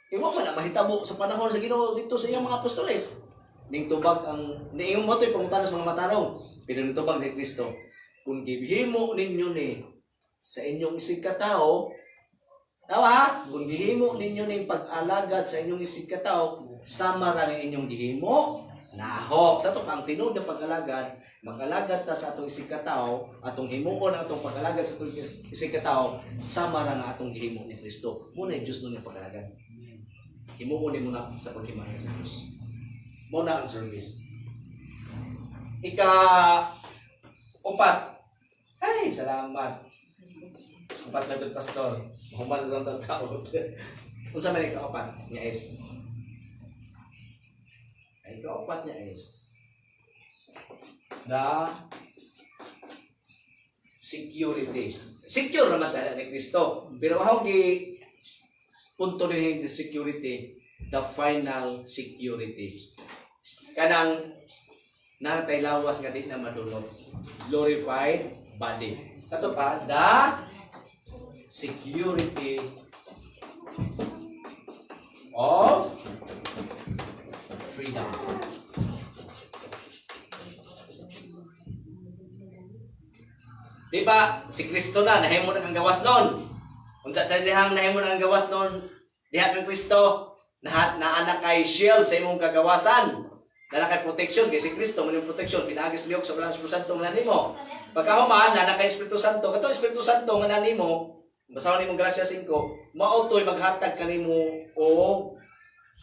Iwa man na mahitabo sa panahon sa Ginoo dito sa iyang mga apostoles. Ning tubag ang niingon mo to'y panguntahan sa mga matarong. Pero ning tubag ni Kristo, kung gihimo ninyo ni sa inyong isig katao, tawa ha? Kung gihimo ninyo ni pag-alagad sa inyong isig katao, sama ra ni inyong gihimo, naho. Sa ito ang tinud na pag-alagad, mag-alagad ta sa atong isig katao, atong himuon atong pag-alagad sa atong isig katao, sama ra nga atong gihimo ni Kristo. Muna yung Diyos nun yung pag-alagad. Himuon ni muna sa paghimaya sa Diyos. Muna ang service. Ika-upat. Ay, salamat. Upat na ito, Pastor. Mahuman lang ang tao. Kung sa may ika-upat, niya is. Ay, ika-upat niya is. The security. Secure naman tayo ni Kristo. Pero how gi punto rin the security, the final security. Kanang natay lawas nga di na madulot. Glorified body. Kato pa, the security of freedom. Diba, si Kristo na, nahimo na ang gawas nun. Kung sa talihang nahimo na ang gawas nun, diha kang Kristo, na anak kay shield sa imong kagawasan. Na kay protection, kay si Kristo, maning protection, pinagis liyok sa Espiritu Santo nga nanimo. Pagkahuman, na kay Espiritu Santo, kato Espiritu Santo nga nanimo, basahon nimo Gracia 5, mautoy maghatag kanimo o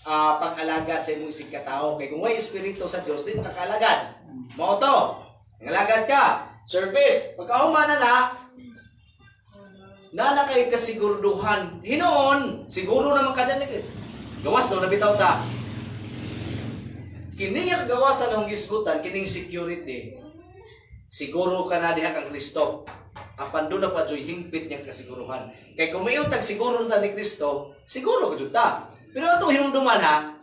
pag-alagad sa imong isig katao. Kay kung may Espiritu sa Dios, di makakaalagad. Mao to, ngalagad ka. Service, pagkahuman na kay kasiguraduhan. Hinoon, siguro naman kada ni gawas daw nabitaw ta. Kining ang gawasan ng gisgutan, kining security. Siguro ka na diha kang Kristo. Apan doon na pa joy hingpit niyang kasiguruhan. Kay kung may utag siguro ta ni Kristo, siguro ka jud ta. Pero atong hinumduman ha,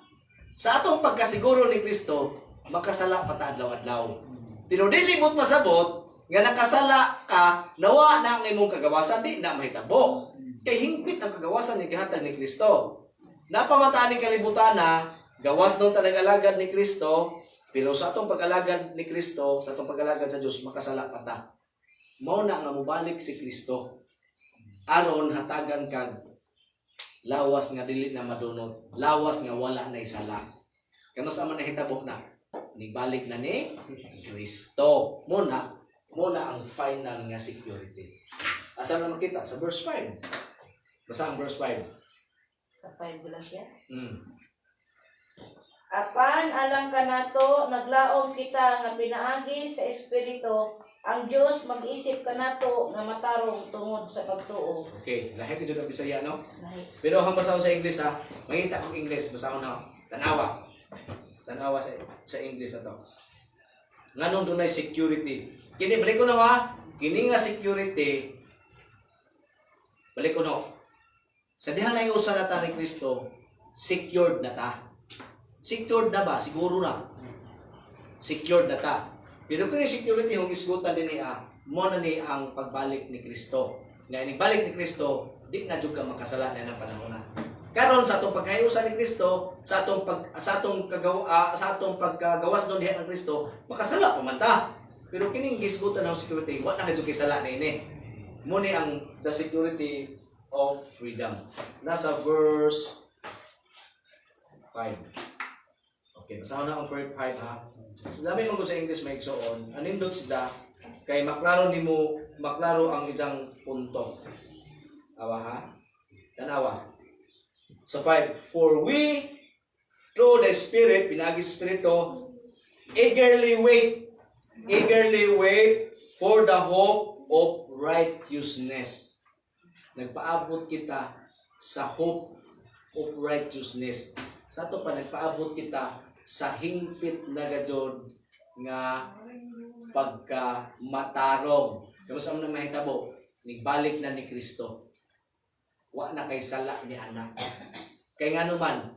sa atong pagkasiguro ni Kristo, makasala pa ta adlaw-adlaw. Pero dili mo't masabot nga nakasala ka, nawa na ang imong kagawasan, di na mahitabo. Kay hingpit ang kagawasan ni gihatag ni Kristo. Napamataan ni kalibutan na gawas nung talagalagad ni Kristo, pero sa atong pag-alagad ni Kristo, sa atong pag-alagad sa Diyos, makasala pa ta. Mao na nga mubalik si Kristo. Aron hatagan kag lawas nga dili na madunot, lawas nga wala na isala. Kano sa man nahitabo na? Nibalik na ni Kristo. Muna ang final nga security. Asa na makita? Sa verse 5. Basta ang verse 5. Sa 5 Galatia. Apan alang kanato naglaom kita nga pinaagi sa espiritu, ang Dios mag-isip kanato nga matarong tungod sa pagtuo. Okay, lahi ko dyan ang Bisaya, no? Lahi. Pero ang basahon sa English, ha? Mangita kong English, basahon na. Tanawa sa English na to. nganong dunay security. Kini balik ko na ha. Kini nga security balik ko no. Sa diha na usa na ta ni Kristo, secured na ta. Secured na ba? Siguro na. Secured na ta. Pero kung yung security yung isgutan din niya, mo na ni ang pagbalik ni Kristo. Nga balik ni Kristo, di na jud ka makasala na ng panahon na. Karon sa atong pagkayusan ni Kristo, sa atong pagkagawas don diha ng Kristo, makasala pa man ta. Pero kining gisgutan ng security, wa na jud kay sala na ini. Mo ni ang the security of freedom. Nasa verse 5. Okay, basahan na ang verse 5 ha. Sa dami mong sa English may igsoon, anindot siya, kay maklaro ang isang punto. Awa ha? Tanawa. Sa 5, for we, through the Spirit, pinagi Espiritu, eagerly wait for the hope of righteousness. Nagpaabot kita sa hope of righteousness. Sa ito pa, nagpaabot kita sa hingpit na gajod nga pagkamatarong. Kamusta mo na mahitabo? Nigbalik na ni Kristo. Wa na kay sala ni anak. Kay nga naman,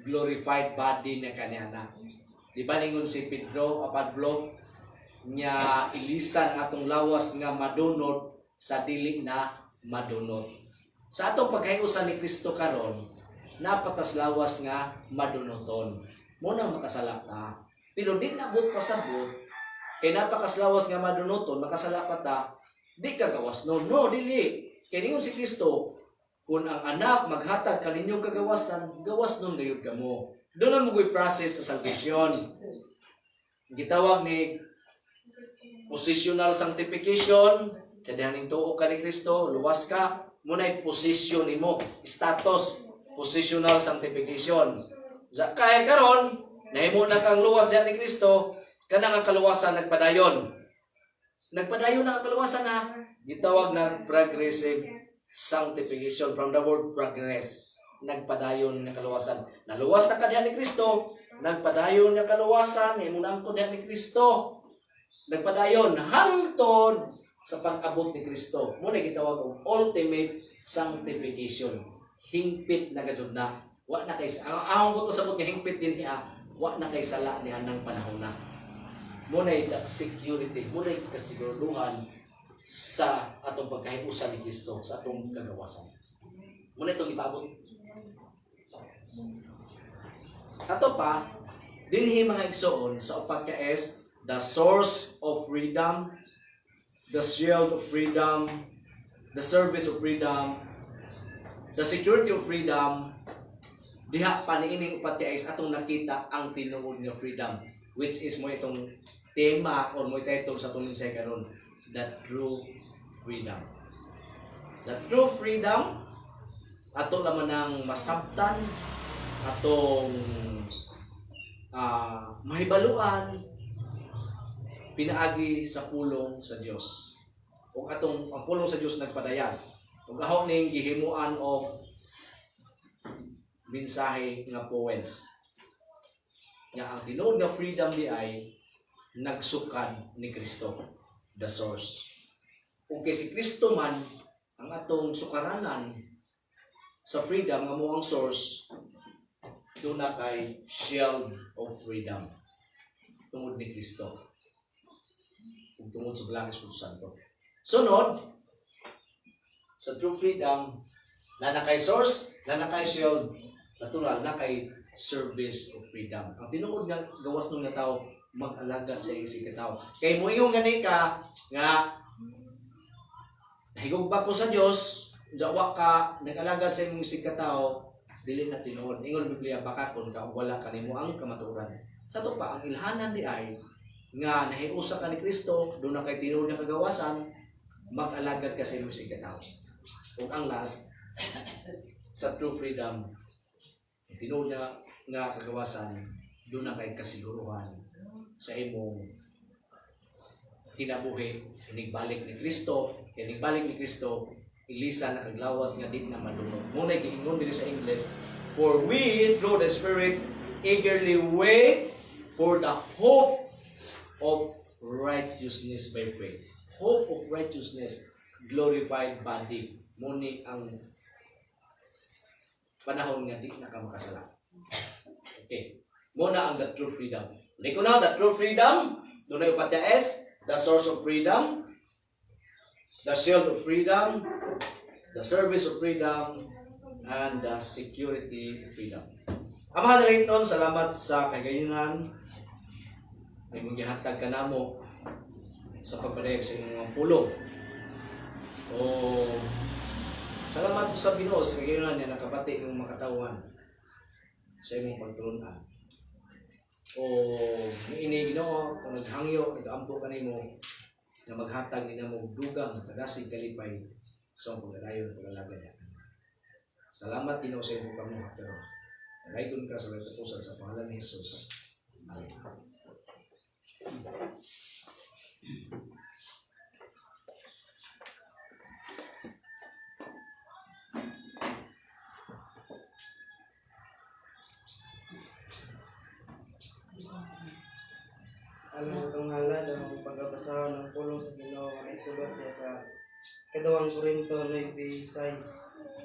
glorified body na kanyana. Di ba ningon si Pablo, niya ilisan atong lawas nga madunot sa dili na madunot. Sa atong pagkayusan ni Kristo karon, napatas lawas nga madunoton. Muna makasala ta. Pero di nabot pasabot, kay napakaslawas nga madunoton, makasala pa ta, di kagawas no. No, dili. Kay ningon si Kristo, kung ang anak maghatag kaninyong kagawasan, gawas nun gayud kamo. Doon ang mga process sa salvation. Gitawag ni positional sanctification, kadahaning tuo ka ni Kristo, luwas ka, muna'y position nimo, status, positional sanctification. Kaya karon, nahimo na kang luwas diha ni Kristo, kanang ang kaluwasan nagpadayon. Nagpadayon na ang kaluwasan na, gitawag na progressive sanctification from the word progress. Nagpadayon na kaluwasan. Naluwas na ka diha ni Kristo, nagpadayon na kaluwasan, nahimo na ang diha ni Kristo. Nagpadayon hangtod sa pag-abot ni Kristo. Muna gitawag og ultimate sanctification. Hingpit na gajud na. Wa na kay ang ko sabot nga hingpit din niya. Wa na kay sala niya ng panahon na. Muna security, muna kasiguruduhan sa atong pagkahiusan ni Kristo, sa atong kagawasan. Muna itong ipabot. Ato pa, dinhi mga igsoon sa upat ka es, the source of freedom, the shield of freedom, the service of freedom, the security of freedom. Diha pa niining upat ka es atong nakita ang tinuod nga freedom, which is mo itong tema or mo title sa atong minsay karon, the true freedom. The true freedom ato laman ang masabtan, atong mahibaluan, pinaagi sa pulong sa Dios. Ug atong ang pulong sa Dios nagpadayan. Ug ahon ning gihimuan og mensahe nga poems. Nga ang tinuod nga freedom di ay nagsukad ni Kristo, the source. Kung kay si Kristo man ang atong sukaranan sa freedom nga mo ang source, doon na kay shield of freedom tungod ni Kristo. Tungod sa Blanc Espiritu Santo. Sunod, sa true freedom, na kay source, na kay shield, natural, na kay service of freedom. Ang tinuod nga gawas nung nga tao, mag-alagad sa isig ka tao. Kay mo iyong gani ka, nga, nahigugba ko sa Diyos, jawa ka, nag-alagad sa iyong isig ka tao, dili na tinuod. Ingon Biblia, baka kung wala ka nimo ang kamaturan. Sa ito pa, ang ilhanan di ay, nga nahiusa ka ni Kristo, doon na kay tinuod na kagawasan, mag-alagad ka sa iyong isig ka tao. Ug ang last, sa true freedom, tinuod na kagawasan, doon na kay kasiguruhan sa imong kinabuhi. Inigbalik ni Kristo, ilisan na kaglawas nga di na madunog. Muna giingon dito sa English, for we through the Spirit eagerly wait for the hope of righteousness by faith. Hope of righteousness, glorified body. Muni ang panahon nga di na ka makasala. Okay. Muna ang the true freedom. Liko na, the true freedom. Doon na yung S, the source of freedom, the shield of freedom, the service of freedom, and the security of freedom. Amahan Layton, salamat sa kagayunan. May maghihatag ka na mo sa pagpadayag sa inyong mga pulong. O salamat po sa Ginoo sa kagayunan niya nakabati ng makatawan sa imong pagtulunan. O ini Ginoo kung naghangyo nag-ampo kanimo na maghatag nina mo dugang tagasig kalipay sa paglayo paglalagay niya. Salamat Ginoo sa imong pamuhat pero nagayton ka sa katusan sa pangalan ni Jesus. Amen. Alam itong halad ang pagkabasahan ng pulong sa Ginoo nga isulat niya sa Kadawang Korinto 9:6.